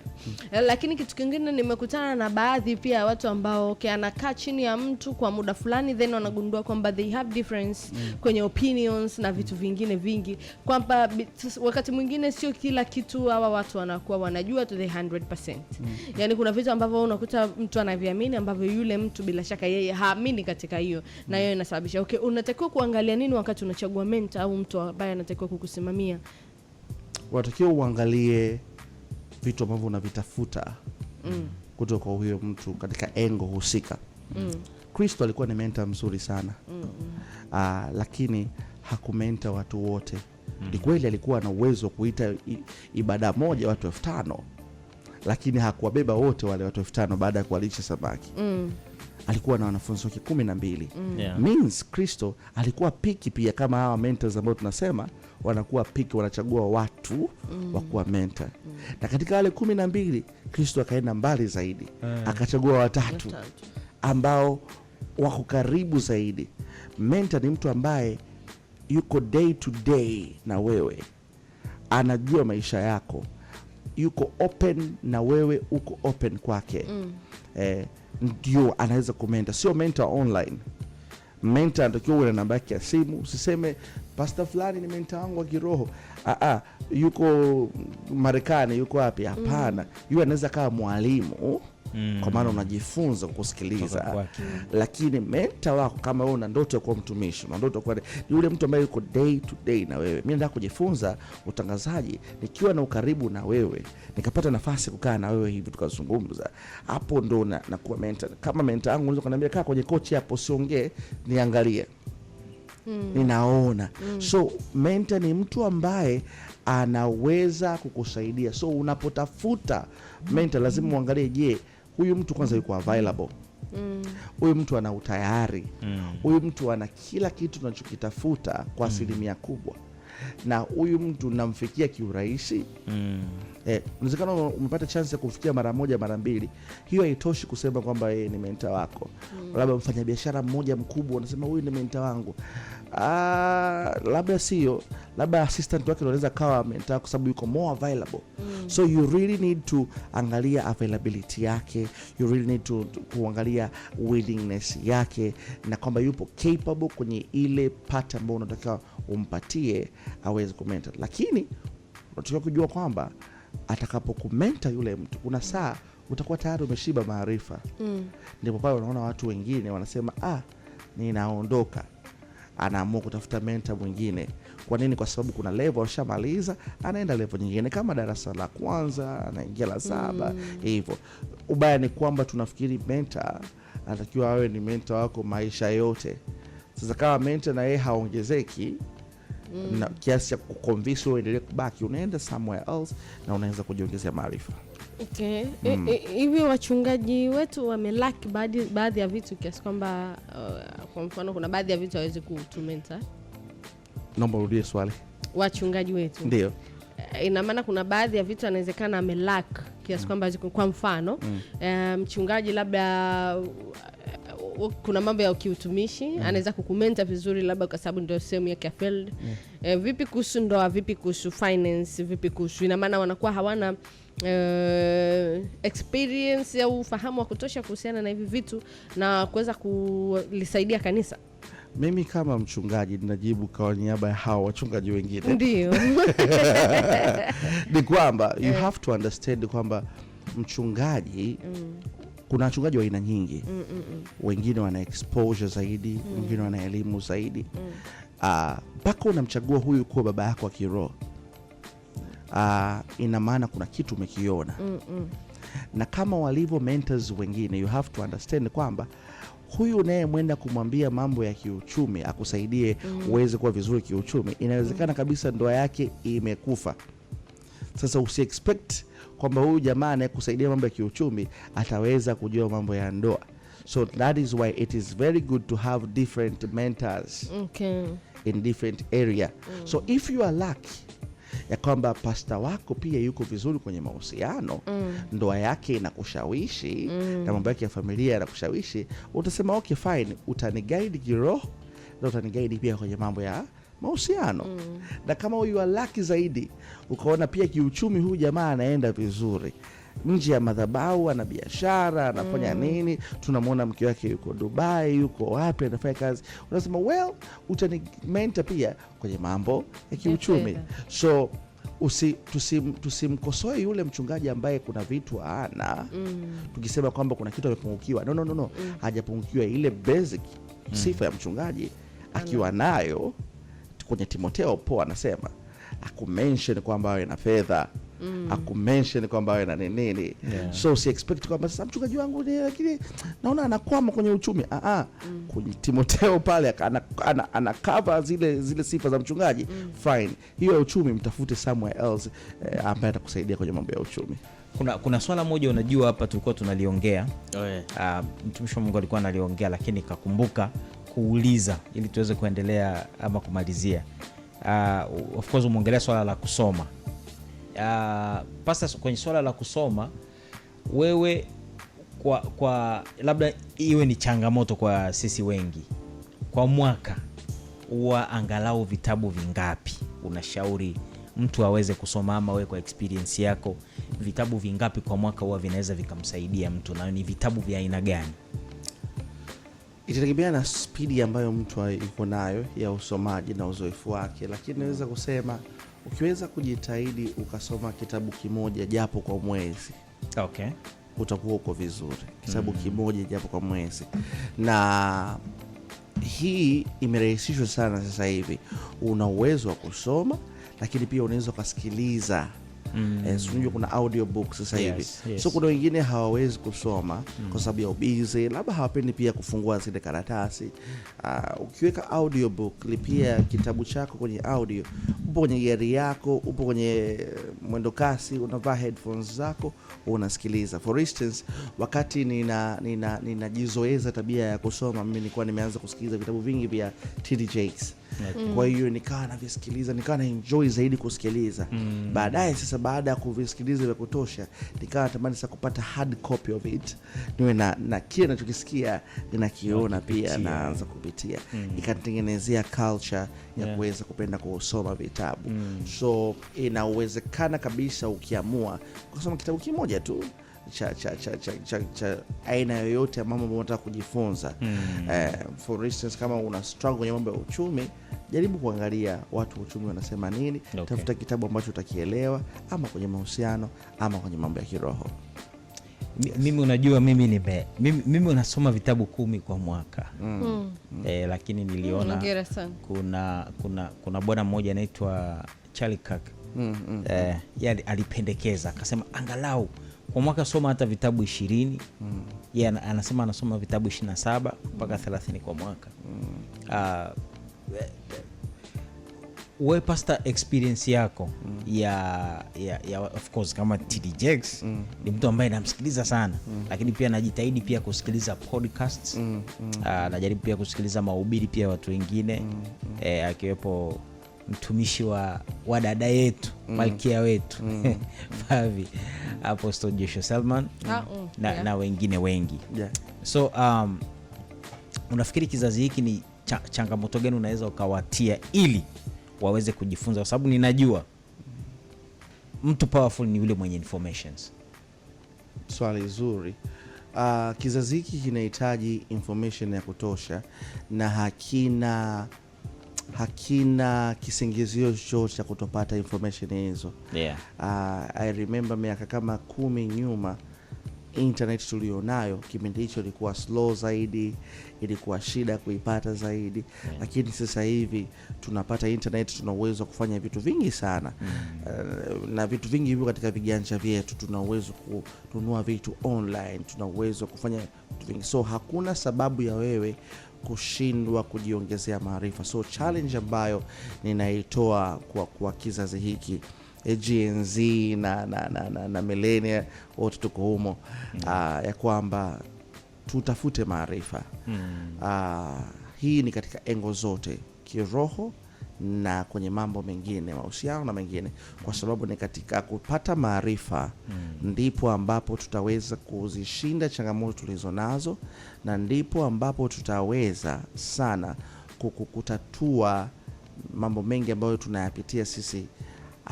Speaker 3: Lakini kitu kingine, nimekutana na baadhi pia ya watu ambao anakaa chini ya mtu kwa muda fulani, then wanagundua kwamba they have difference kwenye opinions na vitu vingine vingi, kwamba wakati mwingine sio kila kitu hawa watu wanakuwa wanajua to the 100%. Yani kuna vitu ambavyo unakuta mtu anaviamini ambavyo yule mtu bila shaka yeye haamini katika hiyo, na hiyo inasababisha unatakiwa kuangalia nini wakati unachagua mentor au mtu ambaye anatakiwa kukusimamia.
Speaker 4: Unatakiwa uangalie vitu ambavyo unavitafuta kutoka kwa huyo mtu katika engo husika. Kristo alikuwa ni mentor mzuri sana. Lakini hakumenta watu wote. Ni kweli alikuwa na uwezo kuita ibada moja watu 5,000, lakini hakuwabeba wote wale watu 5,000 baada ya kuwalisha samaki. Alikuwa na wanafunzi wake 12. Means Kristo alikuwa piki pia, kama hawa mentors ambao tunasema wanakuwa piki, wanachagua watu wa kuwa mentor. Na katika wale 12 Kristo akaenda mbali zaidi, akachagua 3 ambao wako karibu zaidi. Mentor ni mtu ambaye yuko day to day na wewe, anajua maisha yako, yuko open na wewe uko open kwake. Ndio anaweza kumenta. Sio mentor online. Mentor anatakiwa uwe na namba yake ya simu. Usiseme pastor fulani ni mentor wangu wa kiroho, yuko Marekani, yuko wapi? Hapana. Yeye anaweza kawa mwalimu, kwa maana unajifunza kusikiliza. Lakini mentor wako, kama wewe una ndoto ya kuwa mtumishi, una ndoto kwa yule mtu ambaye yuko day to day na wewe. Mimi nataka kujifunza utangazaji, nikiwa na ukaribu na wewe, nikapata nafasi kukaa na wewe hivi tukazungumza, hapo ndo na kuwa mentor. Kama mentor wangu unaweza kuniambia kaa kwenye kochi hapo, siongee, niangalie, ninaona. So mentor ni mtu ambaye anaweza kukusaidia. So unapotafuta mentor lazima uangalie, je, huyu mtu kwanza yuko available? Huyu mtu ana utayari? Huyu mtu ana kila kitu tunachokitafuta kwa asilimia kubwa? Na huyu mtu namfikia kiurahisi? Unawezekana umepata chance ya kufikia mara moja mara mbili, hiyo haitoshi kusema kwamba yeye ni mentor wako. Labda mfanyabiashara mmoja mkubwa unasema huyu ni mentor wangu. Labda sio, labda assistant wake anaweza kawa mentor kwa sababu yuko more available. So you really need to angalia availability yake, you really need to kuangalia willingness yake, na kwamba yupo capable kwenye ile part ambayo unataka umpatie aweze kumentor. Lakini unatakiwa kujua kwamba atakapokumenta yule mtu, kuna saa utakuwa tayari umeshiba maarifa. Ndipo pale unaona watu wengine wanasema ninaondoka, anaamua kutafuta mentor mwingine. Kwa nini? Kwa sababu kuna level alishamaliza, anaenda level nyingine, kama darasa la kwanza anaingia la 7 hivyo. Ubaya ni kwamba tunafikiri mentor anatakiwa awe ni mentor wako maisha yote. Sasa kama mentor na yeye haongezeki na kiasi cha kuconvince wewe endelee kubaki, unaenda somewhere else na unaweza kujiongezea maarifa.
Speaker 3: Okay. Hivi wachungaji wetu wamelaki baadhi ya vitu kiasi kwamba kwa mfano kuna baadhi ya vitu hawezi kutumenta.
Speaker 4: Naomba urudie swali.
Speaker 3: Wachungaji wetu.
Speaker 4: Ndio.
Speaker 3: Ina maana kuna baadhi ya vitu anawezekana amelaki kiasi kwamba kwa mfano mchungaji labda kuna mambo ya kiutumishi anaweza kukumenta vizuri labda kwa sababu ndio sehemu yake ya field. Vipi kuhusu ndoa, vipi kuhusu finance, vipi kuhusu, ina maana wanakuwa hawana experience au ufahamu wa kutosha kuhusiana na hivi vitu na kuweza kulisaidia kanisa.
Speaker 4: Mimi kama mchungaji ninajibu kwa niaba ya hao wachungaji wengine.
Speaker 3: Ndio.
Speaker 4: Ni kwamba you have to understand kwamba mchungaji kuna wachungaji wa aina nyingi. Wengine wana exposure zaidi, wengine wana elimu zaidi. Mpaka unamchagua huyu kuwa baba yako wa kiroho, ina maana kuna kitu umekiona. Na kama walivyo mentors wengine, you have to understand kwamba huyu unayemwenda kumwambia mambo ya kiuchumi akusaidie uweze kuwa vizuri kiuchumi, inawezekana kabisa ndoa yake imekufa. Sasa usi expect kwamba huyu jamaa anayekusaidia mambo ya kiuchumi ataweza kujua mambo ya ndoa. So that is why it is very good to have different mentors in different area. So if you are lucky ya kwamba pasta wako pia yuko vizuri kwenye mahusiano, ndoa yake inakushawishi na mambo yake ya familia yanakushawishi, utasema okay fine, utaniguide kiroho na utaniguide pia kwenye mambo ya mahusiano. Na kama huyu alaki zaidi ukaona pia kiuchumi huyu jamaa anaenda vizuri nje ya madhabahu, ana biashara, anafanya nini, tunamwona mke wake yuko Dubai, yuko wapi anafanya kazi, unasema well, utanimenta pia kwenye mambo ya kiuchumi. So tusimkosoe yule mchungaji ambaye kuna vitu ana tukisema kwamba kuna kitu amepungukiwa. No. Hajapungukiwa. Ile basic sifa ya mchungaji akiwa nayo, kwenye Timotheo Paul anasema akumention kwamba awe na fedha, akumention kwamba awe na nini. So si expect kwamba sasa mchungaji wangu ni lakini naona anakwama kwenye uchumi. Kwenye Timotheo pale ana cover zile sifa za mchungaji. Fine. Hiyo ya uchumi mtafute somewhere else ambaye atakusaidia kwenye mambo ya uchumi.
Speaker 1: Kuna swala moja unajua hapa tulikuwa tunaliongea. Mtumishi wa Mungu alikuwa analiongea, lakini kakumbuka kuuliza ili tuweze kuendelea ama kumalizia. Of course umeongelea swala la kusoma. Pasta, kwenye swala la kusoma, wewe kwa labda iwe ni changamoto kwa sisi wengi, kwa mwaka huwa angalau vitabu vingapi unashauri mtu aweze kusoma, ama wewe kwa experience yako vitabu vingapi kwa mwaka huwa vinaweza vikamsaidia mtu, na ni vitabu vya aina gani?
Speaker 4: Itategemea na spidi ambayo mtu yuko nayo ya usomaji na uzoefu wake, lakini naweza kusema ukiweza kujitahidi ukasoma kitabu kimoja japo kwa mwezi,
Speaker 1: okay,
Speaker 4: utakuwa uko vizuri. Kitabu kimoja japo kwa mwezi. Na hii imerahisishwa sana sasa hivi. Una uwezo wa kusoma, lakini pia unaweza kusikiliza. Unajua kuna audiobook sasa hivi. So kuna wengine hawawezi kusoma kwa sababu ya ubizi, labda hawapendi pia kufungua zile karatasi. Ukiweka audiobook, lipia kitabu chako kwenye audio, upo kwenye gari yako, upo kwenye mwendo kasi, unavaa headphones zako, unasikiliza. For instance, wakati ninajizoeza tabia ya kusoma, mimi nilikuwa nimeanza kusikiliza vitabu vingi vya TD Jakes. Kwa hiyo nikawa navisikiliza, nikawa na enjoy zaidi kusikiliza. Baadaye sasa, baada ya kuvisikiliza vya kutosha, nikawa natamani sasa kupata hard copy of it, niwe na kile ninachokisikia ninakiona pia naanza kupitia. Ikanitengenezea culture ya kuweza kupenda kusoma vitabu. So inawezekana kabisa ukiamua kusoma kitabu kimoja tu cha aina yoyote ambayo unataka kujifunza. For instance, kama una struggle kwenye mambo ya uchumi, jaribu kuangalia watu wa uchumi wanasema nini. Tafuta kitabu ambacho utakielewa, ama kwenye mahusiano, ama kwenye mambo ya kiroho.
Speaker 1: Mimi unajua mimi unasoma vitabu 10 kwa mwaka. Lakini niliona kuna bwana mmoja anaitwa Charlie Kirk. Yeye alipendekeza, akasema angalau kwa mwaka soma hata vitabu 20. Yeye anasema anasoma vitabu 27 mpaka 30 kwa mwaka. Wewe pasta, experience yako ya of course kama TD Jakes ni mtu ambaye namsikiliza sana, lakini pia najitahidi pia kusikiliza podcasts. Najaribu pia kusikiliza mahubiri pia watu wengine, akiwepo mtumishi wa dada yetu, malkia wetu Favi, Apostle Joshua Selman na wengine wengi. So unafikiri kizazi hiki ni changamoto gani unaweza ukawatia ili waweze kujifunza? Kwa sababu ninajua mtu powerful ni yule mwenye informations.
Speaker 4: Swali zuri. Kizazi hiki kinahitaji information ya kutosha, na hakina kisingizio chochote cha kutopata information hizo. I remember miaka kama 10 nyuma, internet tulionayo kipindi hicho ilikuwa slow zaidi, ilikuwa shida kuipata zaidi. Lakini sasa hivi tunapata internet, tuna uwezo kufanya vitu vingi sana. Na vitu vingi hivyo katika viganja vyetu. Tuna uwezo kununua vitu online, tuna uwezo kufanya vitu vingi. So hakuna sababu ya wewe kushindwa kujiongezea maarifa. So challenge ambayo ninaitoa kwa kizazi hiki, Gen Z na millennial, wote tuko humo, ya kwamba tutafute maarifa. Hii ni katika engo zote, kiroho na kwenye mambo mengine, mahusiano na mengine, kwa sababu ni katika kupata maarifa ndipo ambapo tutaweza kuzishinda changamoto tulizo nazo, na ndipo ambapo tutaweza sana kutatua mambo mengi ambayo tunayapitia sisi,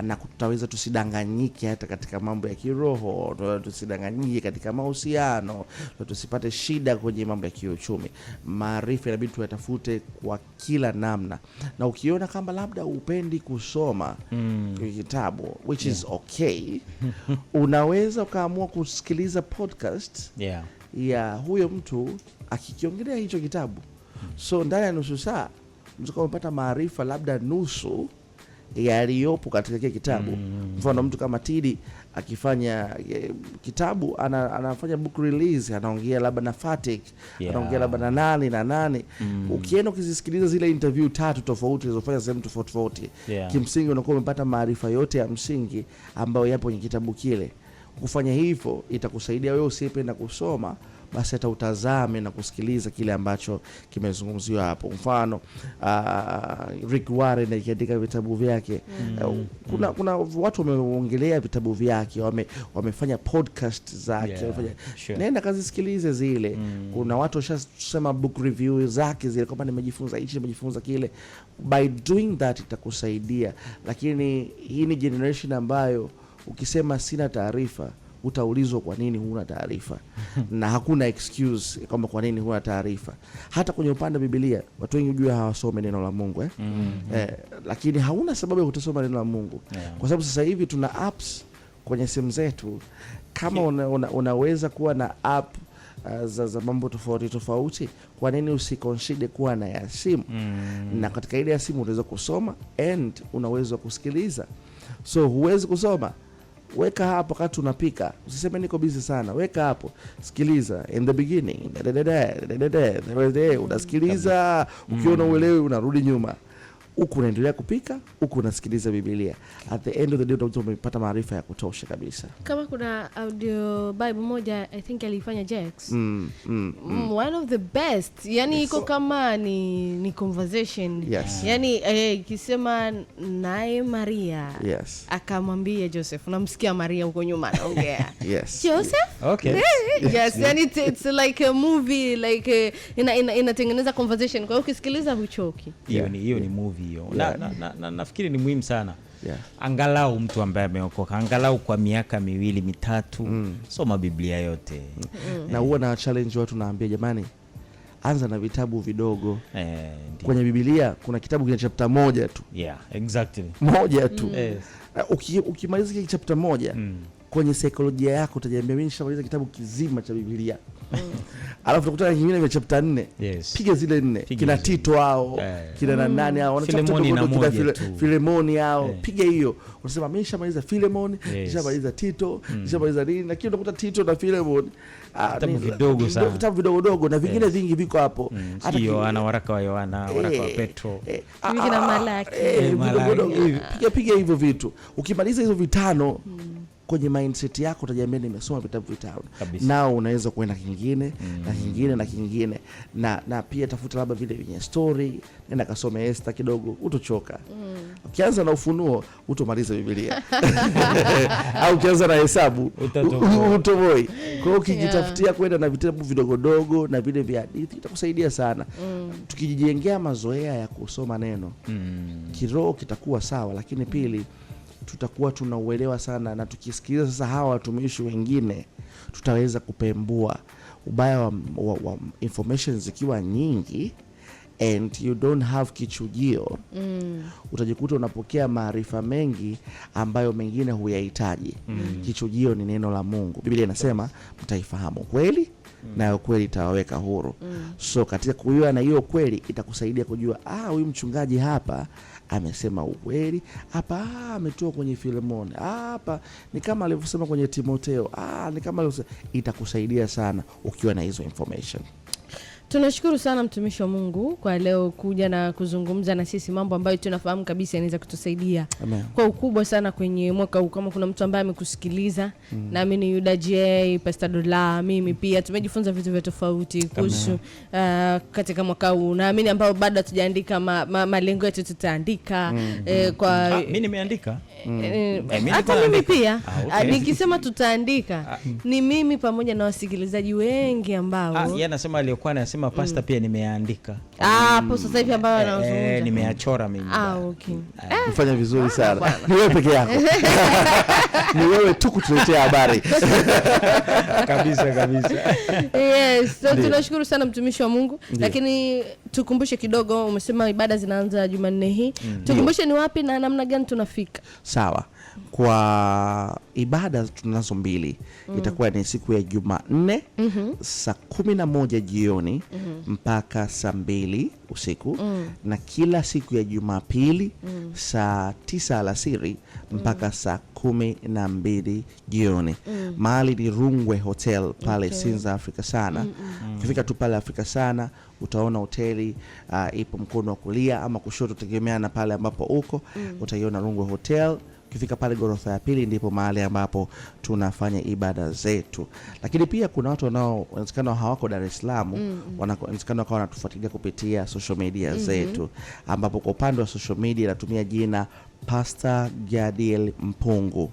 Speaker 4: na tutaweza tusidanganyike hata katika mambo ya kiroho, tusidanganyike katika mahusiano, tusipate shida kwenye mambo ya kiuchumi. Maarifa inabidi tuyatafute kwa kila namna, na ukiona kama labda upendi kusoma kitabu, which is okay, unaweza ukaamua kusikiliza podcast ya huyo mtu akikiongelea hicho kitabu. So ndani ya nusu saa mtu umepata maarifa labda nusu yaliyopo katika kile kitabu. Mfano mtu kama Tidi akifanya kitabu, anafanya book release, anaongea labda na Fatik, anaongea labda na nani. Ukienda ukizisikiliza zile interview 3 tofauti zilizofanya sehemu tofauti, kimsingi unakuwa umepata maarifa yote ya msingi ambayo yapo kwenye kitabu kile. Kufanya hivyo itakusaidia wewe usiyependa kusoma, basi hata utazame na kusikiliza kile ambacho kimezungumziwa hapo. Mfano Rick Warren akiandika vitabu vyake, kuna watu wameongelea vitabu vyake, wamefanya podcast zake, nenda kazisikilize zile. Kuna watu washasema book review zake zile, kwamba nimejifunza hichi, nimejifunza kile. By doing that itakusaidia. Lakini hii ni generation ambayo ukisema sina taarifa, utaulizwa kwa nini huna taarifa. Na hakuna excuse kwamba kwa nini huna taarifa. Hata kwenye upande wa Biblia watu wengi hujua hawasome neno la Mungu lakini hauna sababu ya kutosoma neno la Mungu, kwa sababu sasa hivi tuna apps kwenye simu zetu. Kama unaweza kuwa na app za mambo tofauti, kwa nini usiconsider kuwa na ya simu? Na katika ile ya simu unaweza kusoma and unaweza kusikiliza. So huwezi kusoma, weka hapo wakati unapika, usiseme niko busy sana, weka hapo, sikiliza in the beginning, unasikiliza, ukiona uelewi unarudi nyuma, huku unaendelea kupika, huku unasikiliza Biblia. At the end of the day utakuwa umepata maarifa ya kutosha kabisa.
Speaker 3: Kama kuna audio Bible moja I think alifanya Jax, one of the best, yani iko kama ni conversation, yani ikisema naye Maria akamwambia Joseph, unamsikia Maria huko nyuma anaongea Joseph, yes, yani it's like a movie, like inatengeneza conversation, kwa hiyo ukisikiliza huchoki.
Speaker 1: Hiyo ni movie hiyo. Nafikiri ni muhimu sana. Angalau mtu ambaye ameokoka, angalau kwa miaka 2-3 soma Biblia yote.
Speaker 4: Na huwa na challenge watu, naambia jamani, anza na vitabu vidogo. Kwenye Biblia kuna kitabu kina chapter 1 tu. Moja tu. Ukimaliza kile chapter 1, kwenye saikolojia yako utajiambia mimi nishamaliza kitabu kizima cha Biblia. Alafu tukutana kingine vya chapter 4. Piga zile 4. Kina Tito hao, kina nani hao, Filemoni hao. Piga hiyo. Unasema mimi nishamaliza Filemoni, nishamaliza Tito, nishamaliza nini, na kile unakuta Tito na Filemoni.
Speaker 1: Vitabu vidogo sana.
Speaker 4: Vitabu vidogo na vingine vingi viko hapo.
Speaker 1: Hata Yohana, waraka wa Yohana, waraka wa Petro.
Speaker 3: Vingine Malaki.
Speaker 4: Piga hivyo vitu. Ukimaliza hizo 5 kwenye mindset yako utajiambia nimesoma vitabu 5. Nao unaweza kuenda kingine na kingine na pia tafuta labda vile vyenye story, nenda kasome Esther kidogo, utochoka. Ukianza na Ufunuo utomaliza Biblia. Au ukianza na Hesabu utoboi. Kwa hiyo ukijitafutia kwenda na vitabu vidogo na vile vya hadithi itakusaidia sana. Tukijijengea mazoea ya kusoma neno, kiroho kitakuwa sawa, lakini pili tutakuwa tunauelewa sana, na tukisikiliza sasa hawa watumishi wengine tutaweza kupembua ubaya wa information zikiwa nyingi and you don't have kichujio. Utajikuta unapokea maarifa mengi ambayo mengine huyahitaji. Kichujio ni neno la Mungu. Biblia inasema mtaifahamu kweli na kweli itawaweka huru. So katika kujua na hiyo kweli itakusaidia kujua huyu mchungaji hapa amesema ukweli, hapa ametoa kwenye Filemoni, hapa ni kama alivyosema kwenye Timotheo, ni kama itakusaidia sana ukiwa na hizo information.
Speaker 3: Tunashukuru sana mtumishi wa Mungu kwa leo kuja na kuzungumza na sisi mambo ambayo tunafahamu kabisa yanaweza kutusaidia kwa ukubwa sana kwenye mwaka huu. Kama kuna mtu ambaye amekusikiliza, naamini Yuda J, Pastor Dola, mimi pia tumejifunza vitu vya tofauti kuhusu katika mwaka huu. Naamini ambao bado hatujaandika malengo yetu tutaandika kwa
Speaker 1: mimi nimeandika.
Speaker 3: Hata mimi pia nikisema tutaandika ni mimi pamoja na wasikilizaji wengi ambao
Speaker 1: yeye anasema aliyokuwa anasema pastor pia nimeandika.
Speaker 3: Hapo sasa hivi ambao anazungumza
Speaker 1: nimeachora mimi.
Speaker 3: Okay.
Speaker 4: Mfanya vizuri sana. Ni wewe peke yako. Ni wewe tu kutuletea habari.
Speaker 1: Kabisa.
Speaker 3: Yes, so tunashukuru sana mtumishi wa Mungu. Lakini tukumbushe kidogo, umesema ibada zinaanza Jumanne hii. Tukumbushe ni wapi na namna gani tunafika.
Speaker 4: Sawa. Kwa ibada tunazo mbili. Itakuwa ni siku ya Jumanne saa 11 jioni mpaka saa 2 usiku, na kila siku ya Jumapili saa 9 alasiri mpaka saa 12 jioni. Mahali ni Rungwe Hotel pale Sinza Africa Sana. Ukifika tu pale Africa Sana utaona hoteli ipo mkono wa kulia ama kushoto tegemea na pale ambapo uko. Utaiona Rungwe Hotel. Ukifika pale ghorofa ya pili ndipo mahali ambapo tunafanya ibada zetu. Lakini pia kuna watu wanawezekana hawako Dar es Salaam, wanawezekana wakawa wanatufuatilia kupitia social media zetu, ambapo kwa upande wa social media natumia jina Pastor Gadiel Mpungu.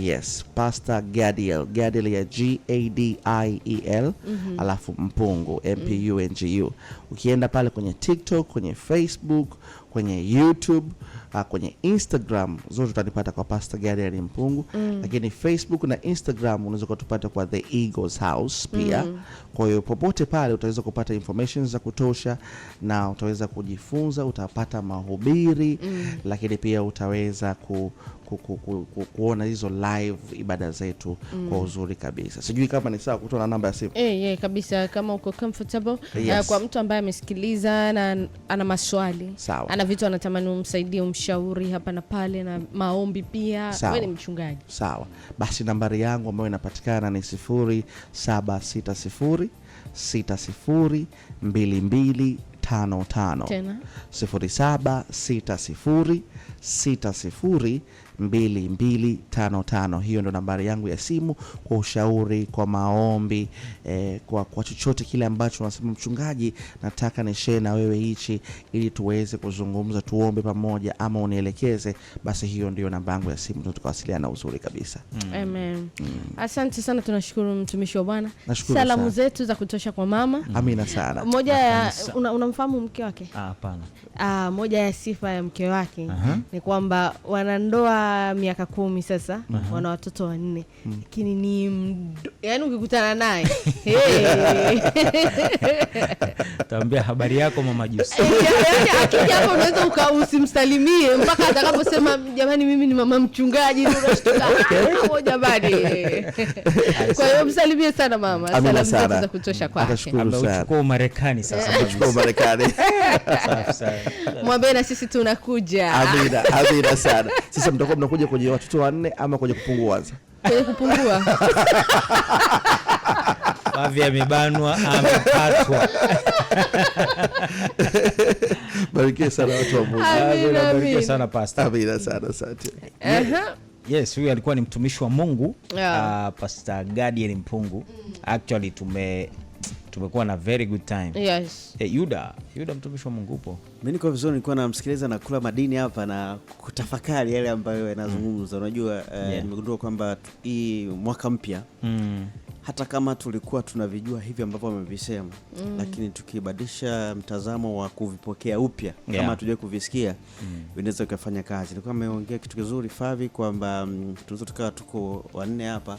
Speaker 4: Yes, Pastor Gadiel. Gadiel ya Gadiel alafu Mpungu Mpungu. Ukienda pale kwenye TikTok, kwenye Facebook, kwenye YouTube, kwenye Instagram, zote utanipata kwa Pastor Gadiel Mpungu. Lakini Facebook na Instagram unaweza kutupata kwa The Eagles House pia. Kwa hiyo popote pale utaweza kupata information za kutosha na utaweza kujifunza, utapata mahubiri, lakini pia utaweza kuona hizo live ibada zetu kwa uzuri kabisa. Sijui kama ni sawa kutoa namba ya simu.
Speaker 3: Kabisa, kama uko comfortable. Kwa mtu ambaye amesikiliza na ana maswali, ana vitu anatamani umsaidie, umshauri hapa na pale, na maombi pia, wewe ni mchungaji. Sawa.
Speaker 4: Basi nambari yangu ambayo inapatikana ni 0760 602255.
Speaker 3: Tena
Speaker 4: 0760 602255. Hiyo ndo nambari yangu ya simu kwa ushauri, kwa maombi, kwa chochote kile ambacho unasema mchungaji, nataka ni share na wewe hichi ili tuweze kuzungumza, tuombe pamoja ama unielekeze, basi hiyo ndio namba yangu ya simu, tukawasiliana uzuri kabisa.
Speaker 3: Amen. Asante sana, tunashukuru mtumishi wa Bwana.
Speaker 4: Salamu
Speaker 3: zetu za kutosha kwa mama.
Speaker 4: Amina sana.
Speaker 3: Moja ya unamfahamu mke wake?
Speaker 1: Hapana.
Speaker 3: Moja ya sifa ya mke wake ni kwamba wanandoa miaka 10 sasa, wana watoto 4, lakini ni yani ukikutana naye
Speaker 1: Taambia habari yako mama Jusi.
Speaker 3: Yani akija hapo unaweza usimsalimie mpaka atakaposema jamani mimi ni mama mchungaji, unashtuka jamani. Kwa hiyo msalimie sana mama. Salamu zetu za kutosha kwake.
Speaker 1: Uchukue Marekani sasa.
Speaker 4: Uchukue Marekani.
Speaker 1: Safi sana.
Speaker 3: Mwambie na sisi tunakuja.
Speaker 4: Amina sana. Sasa mtakuwa mnakuja kwenye watoto 4 ama kwenye kupungua?
Speaker 3: Kwenye kupungua.
Speaker 1: Mavi amebanwa, amepatwa.
Speaker 4: Barikiwe sana watu wa Mungu.
Speaker 1: Barikiwe sana pastor.
Speaker 4: Amina sana, asante.
Speaker 1: Yes, huyu alikuwa ni mtumishi wa Mungu, Pastor Gadiel Mpungu. Actually tumekuwa na very good time.
Speaker 3: Yes.
Speaker 1: Yuda mtumishi wa Mungu upo?
Speaker 2: Mimi niko vizuri, nilikuwa namsikiliza na kula madini hapa na kutafakari yale ambayo yanazungumza. Unajua nimegundua kwamba hii mwaka mpya hata kama tulikuwa tunavijua hivi ambavyo wamevisema, lakini tukibadilisha mtazamo wa kuvipokea upya kama tujue kuvisikia, vinaweza kufanya kazi. Nilikuwa ameongea kitu kizuri Favi kwamba tunaweza tukawa tuko 4 hapa,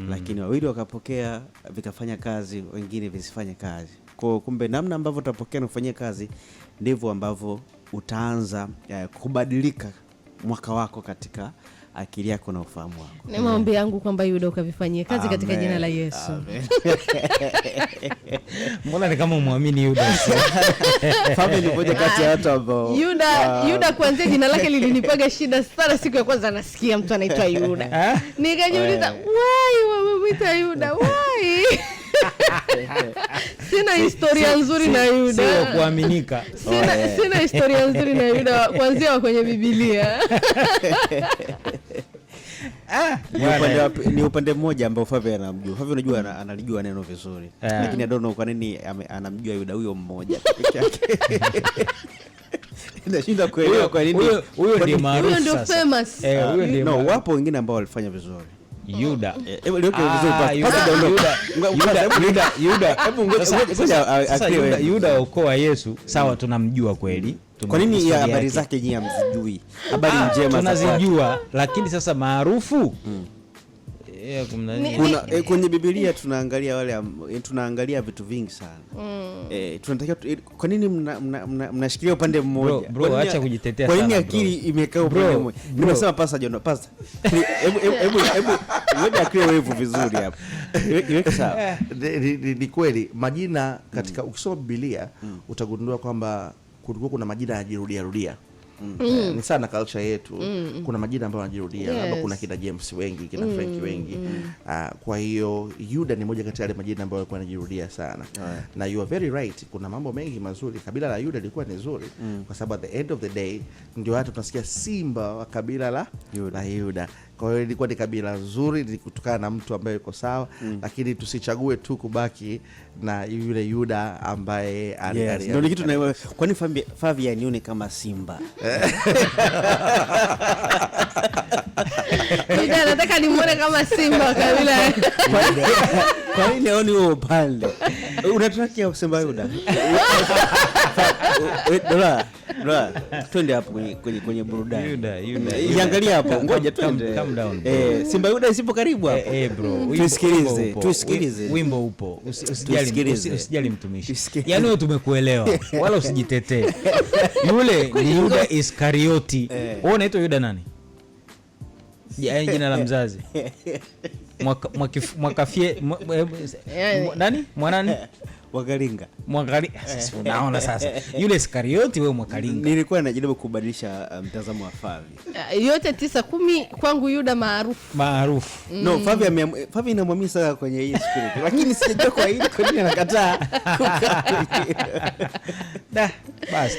Speaker 2: lakini 2 wakapokea vikafanya kazi, wengine visifanye kazi. Kwa kumbe namna ambavyo utapokea na kufanyia kazi ndivyo ambavyo utaanza kubadilika mwaka wako katika akili yako na ufahamu wako.
Speaker 3: Ni maombi yangu kwamba Yuda ukavifanyie kazi katika jina la Yesu.
Speaker 1: Mbona ni kama umwamini Yuda?
Speaker 2: Family moja kati ya watu ambao
Speaker 3: Yuda kuanzia jina lake lilinipaga shida sana siku ya kwanza nasikia mtu anaitwa Yuda. Nikajiuliza, why wamemwita Yuda? Why? Sina historia nzuri na Yuda.
Speaker 1: Sio kuaminika.
Speaker 3: Sina historia nzuri na Yuda kuanzia kwenye Biblia.
Speaker 2: Ni upande mmoja ambao Favi anamjua. Favi unajua analijua neno vizuri. Lakini I don't know kwa nini anamjua Yuda huyo mmoja pekee yake. Nashinda kuelewa kwa nini.
Speaker 1: Huyo ndiye maarufu sasa.
Speaker 3: Huyo ndio famous.
Speaker 1: Huyo ndiye.
Speaker 2: No, wapo wengine ambao walifanya vizuri.
Speaker 1: Yuda. Yuda okoa Yesu. Sawa, tunamjua kweli.
Speaker 2: Kwa nini habari zake nyinyi hamzijui? Habari njema
Speaker 1: tunazijua, lakini sasa maarufu
Speaker 2: kwenye Biblia tunaangalia vitu vingi sana. Tunatakiwa, kwa nini mnashikilia upande mmoja?
Speaker 1: Bro, acha kujitetea
Speaker 2: sana.
Speaker 1: Kwa
Speaker 2: nini akili imekaa upande mmoja? Nimesema pasa John, pasa. Hebu wewe akili wewe vizuri hapa. Iweke sawa.
Speaker 4: Ni kweli majina katika ukisoma Biblia utagundua kwamba kulikuwa kuna majina yanajirudia. Ni sana culture yetu. Kuna majina ambayo yanajirudia. Labda kuna kina James wengi, kina Frank wengi. Kwa hiyo Yuda ni moja kati ya yale majina ambayo yalikuwa yanajirudia sana. Na you are very right. Kuna mambo mengi mazuri. Kabila la Yuda lilikuwa ni zuri kwa sababu at the end of the day ndio hata tunasikia simba wa kabila la Yuda. Kwa hiyo ilikuwa ni kabila zuri, ni kutokana na mtu ambaye yuko sawa, lakini tusichague tu kubaki na yule Yuda ambaye
Speaker 2: ndio kitu na kwani Favi anione kama simba.
Speaker 3: Yuda nataka nimuone kama simba kabila.
Speaker 2: Kwa nini aoni wewe upande? Unataka Simba Yuda? Dola, twende hapo kwenye burudani.
Speaker 1: Yuda.
Speaker 2: Iangalia hapo, ngoja twende.
Speaker 1: Calm down.
Speaker 2: Simba Yuda isipo karibu hapo.
Speaker 1: Bro.
Speaker 2: Tusikilize.
Speaker 1: Wimbo upo. Usijali mtumishi. Yaani wewe tumekuelewa. Wala usijitetee. Yule ni Yuda Iskarioti. Wewe unaitwa Yuda nani? Jina la mzazi. Nani? Mwanani?
Speaker 2: Mwakalinga.
Speaker 1: Sasa unaona sasa. Yule Iskarioti wewe Mwakalinga.
Speaker 2: Nilikuwa najaribu kubadilisha mtazamo wa Favi.
Speaker 3: Yote 9-10 kwangu Yuda maarufu.
Speaker 2: No, Favi inamwamini sana kwenye hii spirit. Lakini sijajua kwa nini anakataa.
Speaker 1: Basi.